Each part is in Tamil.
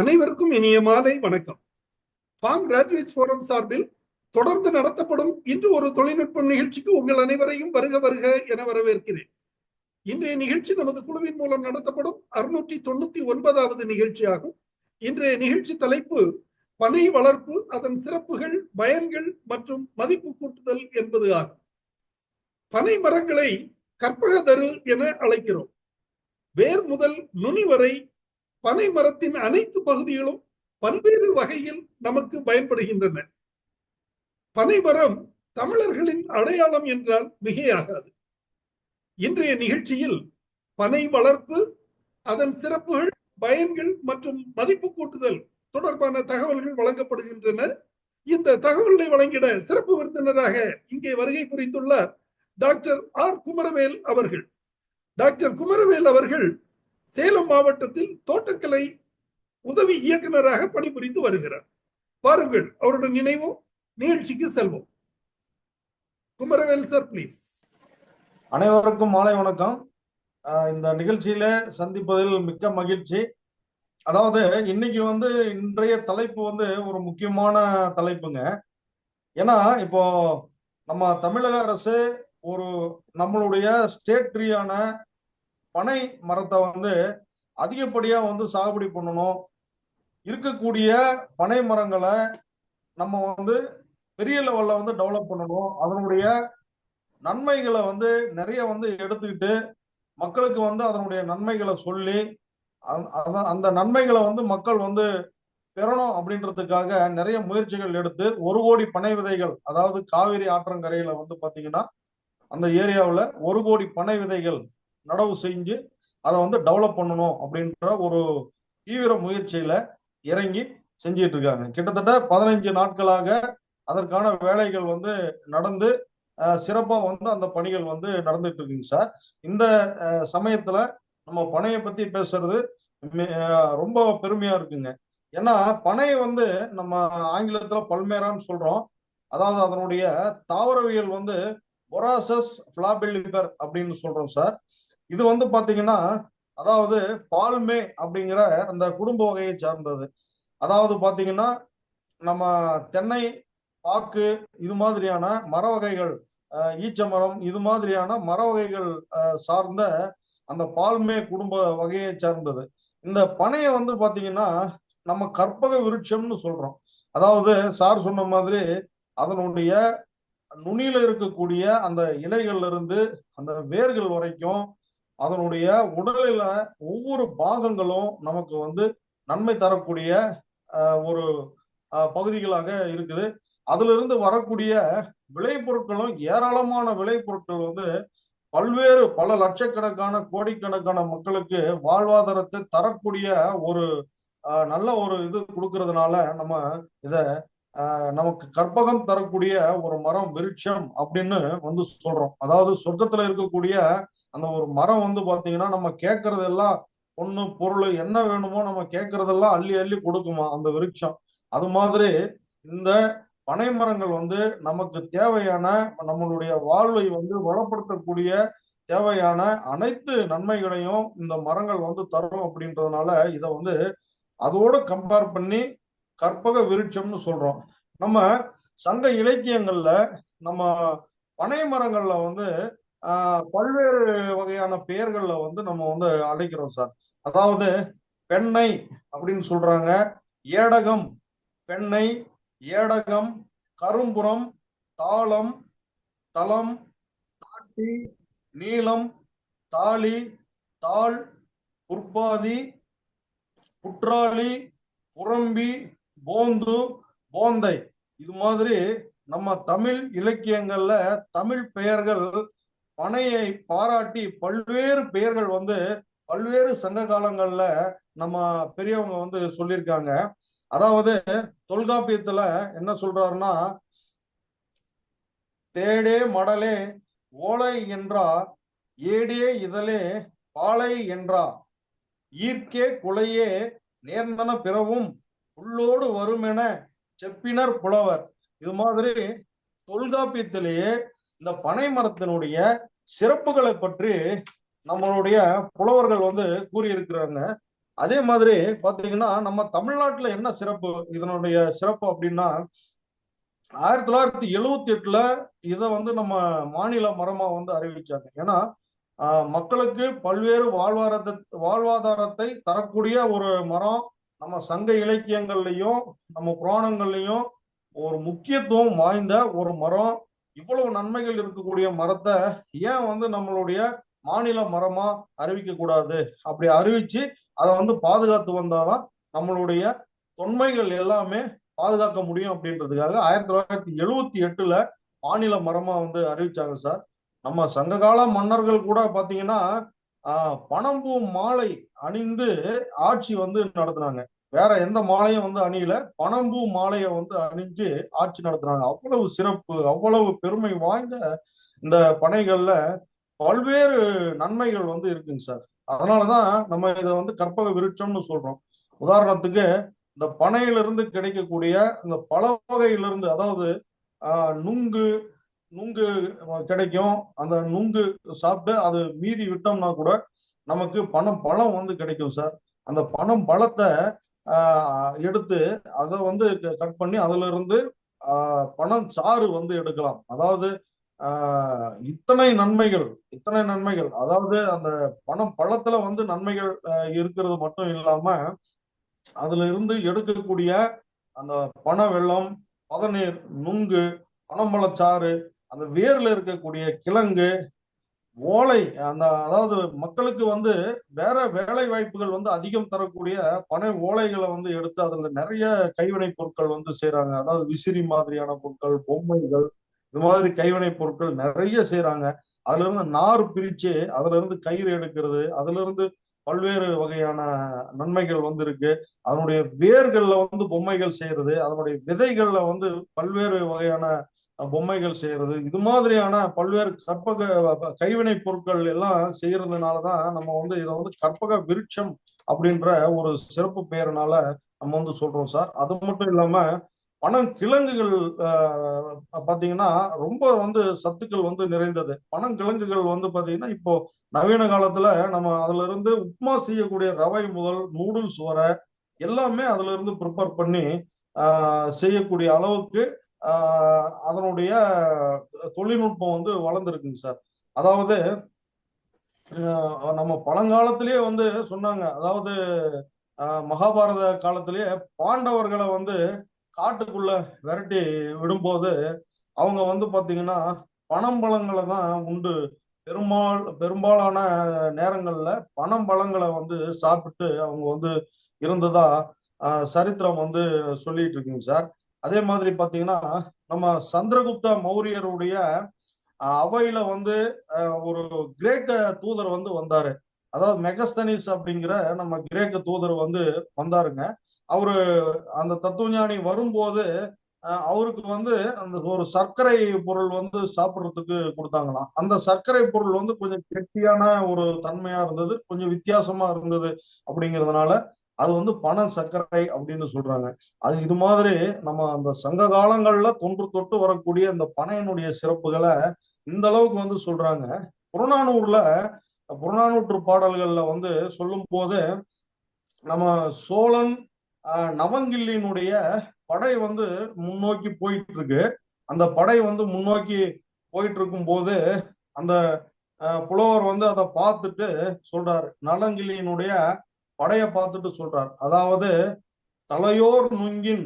அனைவருக்கும் இனிய மாலை வணக்கம். ஃபார்ம் கிராஜுவேட்ஸ் போரம் சார்பில் தொடர்ந்து நடத்தப்படும் இன்று ஒரு தொழில்நுட்ப நிகழ்ச்சிக்கு உங்கள் அனைவரையும் வருக வருக என வரவேற்கிறேன். இன்றைய நிகழ்ச்சி நமது குழுவின் மூலம் நடத்தப்படும் 699வது நிகழ்ச்சியாகும். இன்றைய நிகழ்ச்சி தலைப்பு பனை வளர்ப்பு, அதன் சிறப்புகள், பயன்கள் மற்றும் மதிப்பு கூட்டுதல் என்பது ஆகும். பனை மரங்களை கற்பகதரு என அழைக்கிறோம். வேர் முதல் நுனி வரை பனை மரத்தின் அனைத்து பகுதிகளும் பல்வேறு வகையில் நமக்கு பயன்படுகின்றன. பனை மரம் தமிழர்களின் அடையாளம் என்றால் மிகையாகாது. இன்றைய நிகழ்ச்சியில் பனை வளர்ப்பு, அதன் சிறப்புகள், பயன்கள் மற்றும் மதிப்பு கூட்டுதல் தொடர்பான தகவல்கள் வழங்கப்படுகின்றன. இந்த தகவல்களை வழங்கிட சிறப்பு விருந்தினராக இங்கே வருகை புரிந்துள்ளார் டாக்டர் ஆர் குமரவேல் அவர்கள். டாக்டர் குமரவேல் அவர்கள் சேலம் மாவட்டத்தில் தோட்டக்கலை உதவி இயக்குநராக பணிபுரிந்து வருகிறார். பாருங்கள், அவருடைய நினைவும் நிகழ்ச்சிக்கு செல்வோம். Kumaravel sir, please. அனைவருக்கும் மாலை வணக்கம். இந்த நிகழ்ச்சியில சந்திப்பதில் மிக்க மகிழ்ச்சி. அதாவது இன்னைக்கு இன்றைய தலைப்பு ஒரு முக்கியமான தலைப்புங்க. ஏன்னா இப்போ நம்ம தமிழக அரசு ஒரு நம்மளுடைய ஸ்டேட் ட்ரீயான பனை மரத்தை அதிகப்படியா சாகுபடி பண்ணணும், இருக்கக்கூடிய பனை மரங்களை நம்ம பெரிய லெவல்ல டெவலப் பண்ணணும், அதனுடைய நன்மைகளை நிறைய எடுத்துக்கிட்டு மக்களுக்கு அதனுடைய நன்மைகளை சொல்லி அந்த நன்மைகளை மக்கள் பெறணும் அப்படின்றதுக்காக நிறைய முயற்சிகள் எடுத்து 1 கோடி பனை விதைகள், அதாவது காவிரி ஆற்றங்கரையில பாத்தீங்கன்னா அந்த ஏரியாவில் 1 கோடி பனை விதைகள் நடவு செஞ்சு அதை டெவலப் பண்ணணும் அப்படின்ற ஒரு தீவிர முயற்சியில இறங்கி செஞ்சிட்டு இருக்காங்க. கிட்டத்தட்ட 15 நாட்களாக அதற்கான வேலைகள் நடந்து சிறப்பா அந்த பணிகள் நடந்துட்டு இருக்குங்க சார். இந்த சமயத்துல நம்ம பனையை பத்தி பேசுறது ரொம்ப பெருமையா இருக்குங்க. ஏன்னா பனை நம்ம ஆங்கிலத்துல பல்மேரான்னு சொல்றோம். அதாவது அதனுடைய தாவரவியல் பொராசஸ் ஃபிளாபெல்லிபர் அப்படின்னு சொல்றோம் சார். இது பாத்தீங்கன்னா அதாவது பால்மே அப்படிங்கிற அந்த குடும்ப வகையை சார்ந்தது. அதாவது பாத்தீங்கன்னா நம்ம தென்னை, பாக்கு இது மாதிரியான மர வகைகள், ஈச்ச மரம் இது மாதிரியான மர வகைகள் சார்ந்த அந்த பால்மே குடும்ப வகையை சார்ந்தது. இந்த பனையை பாத்தீங்கன்னா நம்ம கற்பக விருட்சம்னு சொல்றோம். அதாவது சார் சொன்ன மாதிரி அதனுடைய நுனியில இருக்கக்கூடிய அந்த இலைகள்ல இருந்து அந்த வேர்கள் வரைக்கும் அதனுடைய உடலில ஒவ்வொரு பாகங்களும் நமக்கு நன்மை தரக்கூடிய ஒரு பகுதிகளாக இருக்குது. அதுல இருந்து வரக்கூடிய விளைபொருட்களும் ஏராளமான விளைபொருட்கள் பல்வேறு பல லட்சக்கணக்கான கோடிக்கணக்கான மக்களுக்கு வாழ்வாதாரத்தை தரக்கூடிய ஒரு நல்ல ஒரு இது கொடுக்கறதுனால நம்ம இத நமக்கு கற்பகம் தரக்கூடிய ஒரு மரம், விருட்சம் அப்படின்னு சொல்றோம். அதாவது சொர்க்கத்துல இருக்கக்கூடிய அந்த ஒரு மரம் பாத்தீங்கன்னா நம்ம கேட்கறதெல்லாம் பொண்ணு பொருள் என்ன வேணுமோ நம்ம கேட்கறதெல்லாம் அள்ளி அள்ளி கொடுக்குமா அந்த விருட்சம். அது மாதிரி இந்த பனை மரங்கள் நமக்கு தேவையான நம்மளுடைய வாழ்வை வளப்படுத்தக்கூடிய தேவையான அனைத்து நன்மைகளையும் இந்த மரங்கள் தரும். அப்படின்றதுனால இதை அதோட கம்பேர் பண்ணி கற்பக விருட்சம்னு சொல்றோம். நம்ம சங்க இலக்கியங்கள்ல நம்ம பனை மரங்கள்ல பல்வேறு வகையான பெயர்கள்ல நம்ம அழைக்கிறோம் சார். அதாவது பெண்ணை அப்படின்னு சொல்றாங்க, ஏடகம், பெண்ணை, ஏடகம், கரும்புறம், தாளம், தலம், தாட்டி, நீளம், தாலி, தாள், புற்பாதி, புற்றாளி, புறம்பி, போந்து, போந்தை. இது மாதிரி நம்ம தமிழ் இலக்கியங்கள்ல தமிழ் பெயர்கள் பனையை பாராட்டி பல்வேறு பெயர்கள் பல்வேறு சங்க காலங்கள்ல நம்ம பெரியவங்க சொல்லியிருக்காங்க. அதாவது தொல்காப்பியத்துல என்ன சொல்றாருன்னா, தேடே மடலே ஓலை என்றா, ஏடே இதழே பாலை என்றா, ஈர்க்கே குலையே நேர்ந்தன பிறவும் உள்ளோடு வருமென செப்பினர் புலவர். இது மாதிரி தொல்காப்பியத்திலேயே இந்த பனை மரத்தினுடைய சிறப்புகளை பற்றி நம்மளுடைய புலவர்கள் கூறியிருக்கிறாங்க. அதே மாதிரி பாத்தீங்கன்னா நம்ம தமிழ்நாட்டுல என்ன சிறப்பு, இதனுடைய சிறப்பு அப்படின்னா 1978 இதை வந்து நம்ம மாநில மரமா வந்து அறிவிச்சாங்க. ஏன்னா மக்களுக்கு பல்வேறு வாழ்வாதாரத்தை தரக்கூடிய ஒரு மரம், நம்ம சங்க இலக்கியங்கள்லையும் நம்ம புராணங்கள்லையும் ஒரு முக்கியத்துவம் வாய்ந்த ஒரு மரம். இவ்வளவு நன்மைகள் இருக்கக்கூடிய மரத்தை ஏன் வந்து நம்மளுடைய மாநில மரமா அறிவிக்க கூடாது? அப்படி அறிவிச்சு அதை வந்து பாதுகாத்து வந்தாதான் நம்மளுடைய தொன்மைகள் எல்லாமே பாதுகாக்க முடியும் அப்படின்றதுக்காக 1978 மாநில மரமா வந்து அறிவிச்சாங்க சார். நம்ம சங்ககால மன்னர்கள் கூட பாத்தீங்கன்னா பனம்பூ மாலை அணிந்து ஆட்சி வந்து நடத்துனாங்க. வேற எந்த மாலையும் வந்து அணியில, பனம்பூ மாலையை வந்து அணிஞ்சு ஆட்சி நடத்துனாங்க. அவ்வளவு சிறப்பு, அவ்வளவு பெருமை வாய்ந்த இந்த பனைகள்ல பல்வேறு நன்மைகள் வந்து இருக்குங்க சார். அதனாலதான் நம்ம இதை வந்து கற்பக விருட்சம்னு சொல்றோம். உதாரணத்துக்கு இந்த பனையிலிருந்து கிடைக்கக்கூடிய இந்த பல வகையிலிருந்து, அதாவது நுங்கு நுங்கு கிடைக்கும். அந்த நுங்கு சாப்பிட்டு அது மீதி விட்டோம்னா கூட நமக்கு பழம் வந்து கிடைக்கும் சார். அந்த பழத்தை எடுத்து அதை வந்து கட் பண்ணி அதுல இருந்து பனம் சாறு வந்து எடுக்கலாம். அதாவது இத்தனை நன்மைகள், இத்தனை நன்மைகள். அதாவது அந்த பழத்துல வந்து நன்மைகள் இருக்கிறது மட்டும் இல்லாம அதுல இருந்து எடுக்கக்கூடிய அந்த பனை வெல்லம், பதநீர், நுங்கு, பனம்பழச்சாறு, அந்த வேர்ல இருக்கக்கூடிய கிழங்கு, ஓலை, அந்த அதாவது மக்களுக்கு வந்து வேற வேலை வாய்ப்புகள் வந்து அதிகம் தரக்கூடிய பனை ஓலைகளை வந்து எடுத்து அதுல நிறைய கைவினை பொருட்கள் வந்து செய்யறாங்க. அதாவது விசிறி மாதிரியான பொருட்கள், பொம்மைகள், இது மாதிரி கைவினை பொருட்கள் நிறைய செய்யறாங்க. அதுல இருந்து நார் பிரிச்சு அதுல இருந்து கயிறு எடுக்கிறது, அதுல இருந்து பல்வேறு வகையான நன்மைகள் வந்து இருக்கு. அதனுடைய வேர்கள்ல வந்து பொம்மைகள் செய்யறது, அதனுடைய விதைகள்ல வந்து பல்வேறு வகையான பொம்மைகள் செய்யறது, இது மாதிரியான பல்வேறு கைவினை பொருட்கள் எல்லாம் செய்யறதுனாலதான் நம்ம வந்து இதை வந்து கற்பக விருட்சம் அப்படின்ற ஒரு சிறப்பு பெயர்னால நம்ம வந்து சொல்றோம் சார். அது மட்டும் இல்லாம பனங்கிழங்குகள் பாத்தீங்கன்னா ரொம்ப வந்து சத்துக்கள் வந்து நிறைந்தது. பனங்கிழங்குகள் வந்து பாத்தீங்கன்னா இப்போ நவீன காலத்துல நம்ம அதுல இருந்து உப்புமா செய்யக்கூடிய ரவை முதல் நூடுல்ஸ் வர எல்லாமே அதுல இருந்து ப்ரிப்பேர் பண்ணி செய்யக்கூடிய அளவுக்கு அதனுடைய தொழில்நுட்பம் வந்து வளர்ந்துருக்குங்க சார். அதாவது நம்ம பழங்காலத்திலேயே வந்து சொன்னாங்க. அதாவது மகாபாரத காலத்திலேயே பாண்டவர்களை வந்து காட்டுக்குள்ள விரட்டி விடும்போது அவங்க வந்து பாத்தீங்கன்னா பனம்பழங்களை தான் உண்டு, பெரும்பாலான நேரங்கள்ல பனம்பழங்களை வந்து சாப்பிட்டு அவங்க வந்து இருந்ததா சரித்திரம் வந்து சொல்லிட்டு இருக்குங்க சார். அதே மாதிரி பாத்தீங்கன்னா நம்ம சந்திரகுப்த மௌரியருடைய அவையில வந்து ஒரு கிரேக்க தூதர் வந்து வந்தாரு. அதாவது மெகஸ்தனிஸ் அப்படிங்கிற நம்ம கிரேக்க தூதர் வந்து வந்தாருங்க. அவரு அந்த தத்துவஞானி வரும்போது அவருக்கு வந்து அந்த ஒரு சர்க்கரை பொருள் வந்து சாப்பிட்றதுக்கு கொடுத்தாங்களாம். அந்த சர்க்கரை பொருள் வந்து கொஞ்சம் கெட்டியான ஒரு தன்மையா இருந்தது, கொஞ்சம் வித்தியாசமா இருந்தது. அப்படிங்கிறதுனால அது வந்து பன சர்க்கரை அப்படின்னு சொல்றாங்க. அது இது மாதிரி நம்ம அந்த சங்க காலங்கள்ல தொன்று தொட்டு வரக்கூடிய அந்த பனையினுடைய சிறப்புகளை இந்த அளவுக்கு வந்து சொல்றாங்க. புறநானூறுல புறநானூற்று பாடல்கள்ல வந்து சொல்லும் போது நம்ம சோழன் நவங்கிள்ளியினுடைய படை வந்து முன்னோக்கி போயிட்டு இருக்கு. அந்த படை வந்து முன்னோக்கி போயிட்டு இருக்கும் போது அந்த புலவர் வந்து அதை பார்த்துட்டு சொல்றாரு. நலங்கிள்ளியினுடைய படையை பார்த்துட்டு சொல்றார். அதாவது தலையோர் நுங்கின்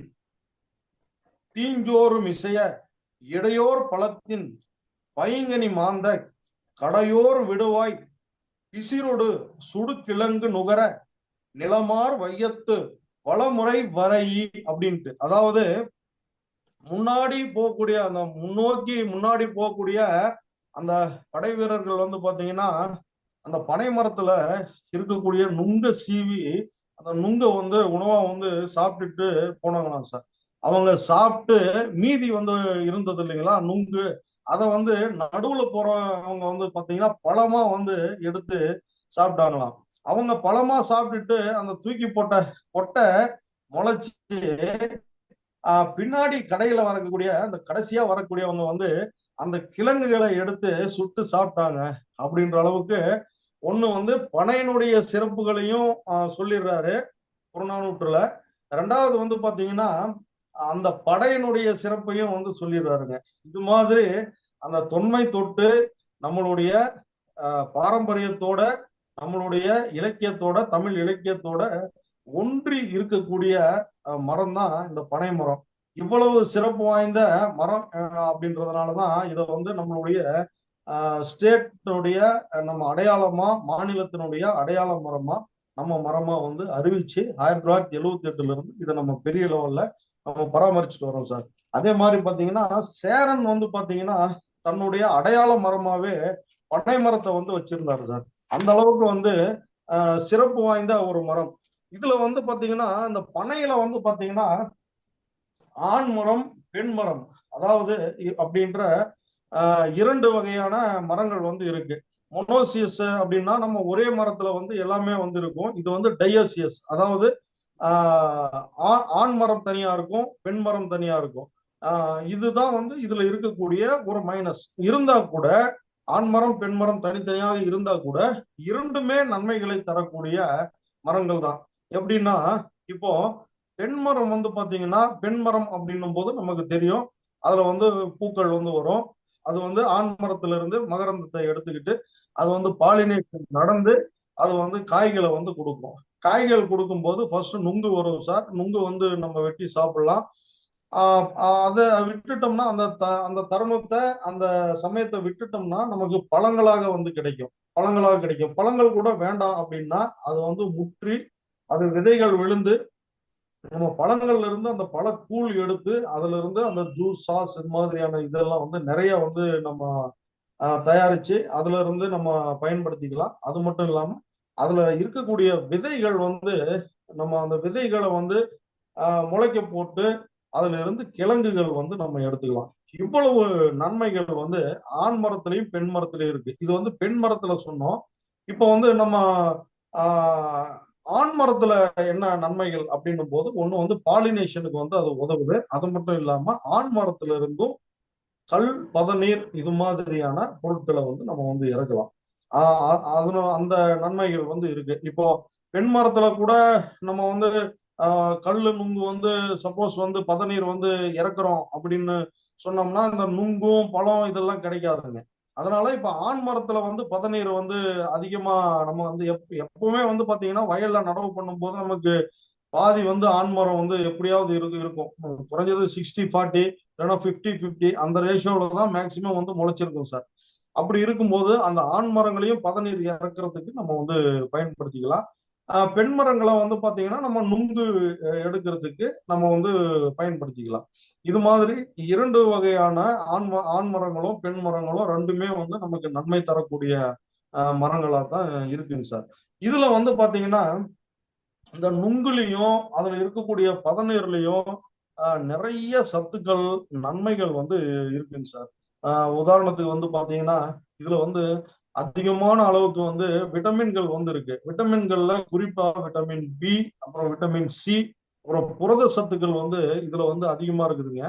தீஞ்சோறும் இசைய இடையோர் பழத்தின் பைங்கனி மாந்த கடையோர் விடுவாய் பிசிறொடு சுடு கிழங்கு நுகர நிலமார் வையத்து வளமுறை வரையி அப்படின்ட்டு. அதாவது முன்னாடி போகக்கூடிய அந்த முன்னாடி போகக்கூடிய அந்த படை வீரர்கள் வந்து பாத்தீங்கன்னா அந்த பனை மரத்துல இருக்கக்கூடிய நுங்க சீவி அந்த நுங்க வந்து உணவா வந்து சாப்பிட்டுட்டு போனாங்களாம் சார். அவங்க சாப்பிட்டு மீதி வந்து இருந்தது இல்லைங்களா நுங்கு, அதை வந்து நடுவுல போறவங்க வந்து பாத்தீங்கன்னா பழமா வந்து எடுத்து சாப்பிட்டாங்களாம். அவங்க பழமா சாப்பிட்டுட்டு அந்த தூக்கி போட்ட கொட்டை முளைச்சு பின்னாடி கடையில வரக்கூடிய அந்த கடைசியா வரக்கூடியவங்க வந்து அந்த கிழங்குகளை எடுத்து சுட்டு சாப்பிட்டாங்க அப்படின்ற அளவுக்கு ஒண்ணு வந்து பனையினுடைய சிறப்புகளையும் சொல்லிடுறாரு புறநானூற்றுல. ரெண்டாவது வந்து பாத்தீங்கன்னா அந்த படையினுடைய சிறப்பையும் வந்து சொல்லிடுறாருங்க. இது மாதிரி அந்த தொன்மை தொட்டு நம்மளுடைய பாரம்பரியத்தோட, நம்மளுடைய இலக்கியத்தோட, தமிழ் இலக்கியத்தோட ஒன்றி இருக்கக்கூடிய மரம் தான் இந்த பனை மரம். இவ்வளவு சிறப்பு வாய்ந்த மரம் அப்படின்றதுனாலதான் இதை வந்து நம்மளுடைய ஸ்டேட்டினுடைய நம்ம அடையாளமா, மாநிலத்தினுடைய அடையாள மரமா, நம்ம மரமா வந்து அறிவிச்சு 1978 இருந்து இதை நம்ம பெரிய லெவல்ல நம்ம பராமரிச்சுட்டு வரோம் சார். அதே மாதிரி பாத்தீங்கன்னா சேரன் வந்து பாத்தீங்கன்னா தன்னுடைய அடையாள மரமாவே பனை மரத்தை வந்து வச்சிருந்தாரு சார். அந்த அளவுக்கு வந்து சிறப்பு வாய்ந்த ஒரு மரம். இதுல வந்து பாத்தீங்கன்னா இந்த பனையில வந்து பாத்தீங்கன்னா ஆண் மரம், பெண் மரம், அதாவது அப்படின்ற இரண்டு வகையான மரங்கள் வந்து இருக்கு. மொனோசியஸ் அப்படின்னா நம்ம ஒரே மரத்துல வந்து எல்லாமே வந்து இருக்கும். இது வந்து டையோசியஸ், அதாவது ஆண் மரம் தனியா இருக்கும், பெண் மரம் தனியா இருக்கும். இதுதான் வந்து இதுல இருக்கக்கூடிய ஒரு மைனஸ். இருந்தா கூட ஆண் மரம் பெண் மரம் தனித்தனியாக இருந்தா கூட இரண்டுமே நன்மைகளை தரக்கூடிய மரங்கள் தான். எப்படின்னா இப்போ பெண் மரம் வந்து பாத்தீங்கன்னா, பெண் மரம் அப்படின்னும் போது நமக்கு தெரியும் அதுல வந்து பூக்கள் வந்து வரும். அது வந்து ஆண் மரத்துல இருந்து மகரந்தத்தை எடுத்துக்கிட்டு அது வந்து பாலினேஷன் நடந்து அது வந்து காய்களை வந்து கொடுக்கும். காய்கள் கொடுக்கும் போது ஃபர்ஸ்ட் நுங்கு வரும் சார். நுங்கு வந்து நம்ம வெட்டி சாப்பிடலாம். அதை விட்டுட்டோம்னா அந்த தருணத்தை, அந்த சமயத்தை விட்டுட்டோம்னா நமக்கு பழங்களாக வந்து கிடைக்கும். பழங்களாக கிடைக்கும். பழங்கள் கூட வேண்டாம் அப்படின்னா அது வந்து முற்றி அது விதைகள் விழுந்து நம்ம பழங்கள்ல இருந்து அந்த பழக்கூழ் எடுத்து அதுல இருந்து அந்த ஜூஸ், சாஸ் இது மாதிரியான இதெல்லாம் வந்து நிறைய வந்து நம்ம தயாரிச்சு அதுல இருந்து நம்ம பயன்படுத்திக்கலாம். அது மட்டும் இல்லாம அதுல இருக்கக்கூடிய விதைகள் வந்து நம்ம அந்த விதைகளை வந்து முளைக்க போட்டு அதுல இருந்து கிழங்குகள் வந்து நம்ம எடுத்துக்கலாம். இவ்வளவு நன்மைகள் வந்து ஆண் மரத்திலையும் பெண் மரத்திலையும் இருக்கு. இது வந்து பெண் மரத்துல சொன்னோம். இப்போ வந்து நம்ம ஆஹ் ஆண் மரத்துல என்ன நன்மைகள் அப்படின்னும் போது ஒண்ணு வந்து பாலினேஷனுக்கு வந்து அது உதவுது. அது மட்டும் இல்லாம ஆண் மரத்துல இருந்தும் கல், பதநீர் இது மாதிரியான பொருட்களை வந்து நம்ம வந்து இறக்கலாம். அந்த நன்மைகள் வந்து இருக்கு. இப்போ பெண் மரத்துல கூட நம்ம வந்து கல்லு நுங்கு வந்து சப்போஸ் வந்து பதநீர் வந்து இறக்குறோம் அப்படின்னு சொன்னோம்னா இந்த நுங்கும் பழம் இதெல்லாம் கிடைக்காதுங்க. அதனால இப்ப ஆண் மரத்துல வந்து பதநீர் வந்து அதிகமா நம்ம வந்து எப்பவுமே வந்து பாத்தீங்கன்னா வயல்ல நடவு பண்ணும் போது நமக்கு பாதி வந்து ஆண்மரம் வந்து எப்படியாவது இருக்கும். குறைஞ்சது 60-40 இல்லைன்னா 50-50 அந்த ரேஷியோல தான் மேக்சிமம் வந்து முளைச்சிருக்கும் சார். அப்படி இருக்கும்போது அந்த ஆண் மரங்களையும் பதநீர் இறக்குறதுக்கு நம்ம வந்து பயன்படுத்திக்கலாம். பெண் மரங்களை வந்து பாத்தீங்கன்னா நம்ம நுங்கு எடுக்கிறதுக்கு நம்ம வந்து பயன்படுத்திக்கலாம். இது மாதிரி இரண்டு வகையான ஆண் மரங்களும் பெண் மரங்களும் ரெண்டுமே வந்து நமக்கு நன்மை தரக்கூடிய மரங்களா தான் இருக்குங்க சார். இதுல வந்து பாத்தீங்கன்னா இந்த நுங்குலையும் அதுல இருக்கக்கூடிய பதநீர்லையும் நிறைய சத்துக்கள், நன்மைகள் வந்து இருக்குங்க சார். உதாரணத்துக்கு வந்து பாத்தீங்கன்னா இதுல வந்து அதிகமான அளவுக்கு வந்து விட்டமின்கள் வந்து இருக்கு. விட்டமின்கள்ல குறிப்பா விட்டமின் பி, அப்புறம் விட்டமின் சி, அப்புறம் புரத சத்துக்கள் வந்து இதுல வந்து அதிகமா இருக்குதுங்க.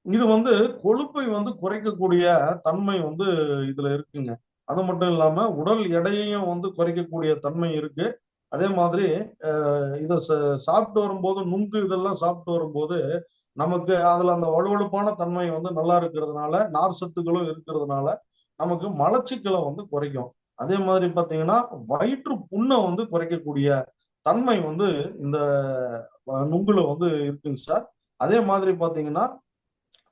இது வந்து கொழுப்பை வந்து குறைக்கக்கூடிய தன்மை வந்து இதுல இருக்குங்க. அது மட்டும் இல்லாம உடல் எடையையும் வந்து குறைக்கக்கூடிய தன்மை இருக்கு. அதே மாதிரி இதை சாப்பிட்டு வரும்போது நுங்கு இதெல்லாம் சாப்பிட்டு வரும்போது நமக்கு அதுல அந்த வலுவழுப்பான தன்மை வந்து நல்லா இருக்கிறதுனால, நார் சத்துக்களும் இருக்கிறதுனால நமக்கு மலச்சிக்கலை வந்து குறைக்கும். அதே மாதிரி பாத்தீங்கன்னா வயிற்று புண்ணை வந்து குறைக்கக்கூடிய தன்மை வந்து இந்த நுங்குல வந்து இருக்குங்க சார். அதே மாதிரி பாத்தீங்கன்னா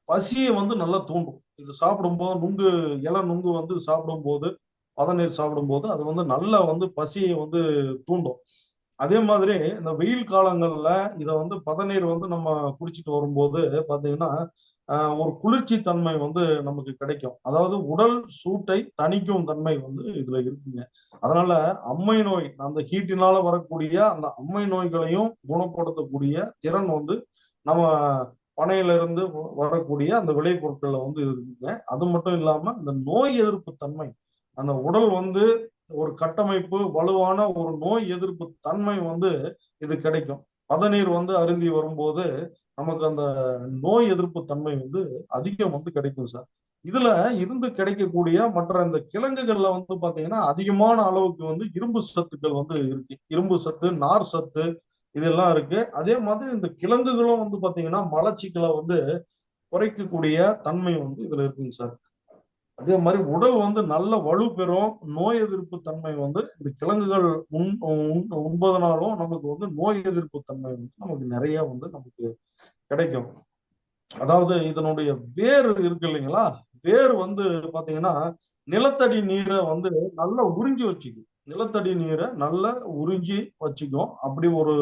பசியை வந்து நல்லா தூண்டும். இது சாப்பிடும்போது நுங்கு, இலை நுங்கு வந்து சாப்பிடும்போது, பதநீர் சாப்பிடும்போது அது வந்து நல்லா வந்து பசியை வந்து தூண்டும். அதே மாதிரி இந்த வெயில் காலங்கள்ல இதை வந்து பதநீர் வந்து நம்ம குடிச்சிட்டு வரும்போது பாத்தீங்கன்னா ஒரு குளிர்ச்சி தன்மை வந்து நமக்கு கிடைக்கும். அதாவது உடல் சூட்டை தணிக்கும் தன்மை வந்து இதுல இருக்குங்க. அதனால அம்மை நோய், அந்த ஹீட்டினால வரக்கூடிய அந்த அம்மை நோய்களையும் குணப்படுத்தக்கூடிய திறன் வந்து நம்ம பனையில இருந்து வரக்கூடிய அந்த விளைபொருட்கள்ல வந்து இருக்குங்க. அது மட்டும் இல்லாம இந்த நோய் எதிர்ப்பு தன்மை, அந்த உடல் வந்து ஒரு கட்டமைப்பு வலுவான ஒரு நோய் எதிர்ப்பு தன்மை வந்து இது கிடைக்கும். பதநீர் வந்து அருந்தி வரும்போது நமக்கு அந்த நோய் எதிர்ப்பு தன்மை வந்து அதிகம் வந்து கிடைக்கும் சார். இதுல இருந்து கிடைக்கக்கூடிய மற்ற இந்த கிழங்குகள்ல வந்து பாத்தீங்கன்னா அதிகமான அளவுக்கு வந்து இரும்பு சத்துக்கள் வந்து இருக்கு. இரும்பு சத்து, நார் சத்து இதெல்லாம் இருக்கு. அதே மாதிரி இந்த கிழங்குகளும் வந்து பாத்தீங்கன்னா மலச்சிக்கலை வந்து குறைக்கக்கூடிய தன்மை வந்து இதுல இருக்குங்க சார். அதே மாதிரி உடல் வந்து நல்ல வலு பெறும். நோய் எதிர்ப்பு தன்மை வந்து இந்த கிழங்குகள் உண்பதனாலும் நமக்கு வந்து நோய் எதிர்ப்பு தன்மை வந்து நமக்கு நிறைய வந்து நமக்கு கிடைக்கும். அதாவது இதனுடைய வேர் இருக்கு இல்லைங்களா, வேர் வந்து பாத்தீங்கன்னா நிலத்தடி நீரை வந்து நல்லா உறிஞ்சி வச்சுக்கும். நிலத்தடி நீரை நல்லா உறிஞ்சி வச்சுக்கும். அப்படி ஒரு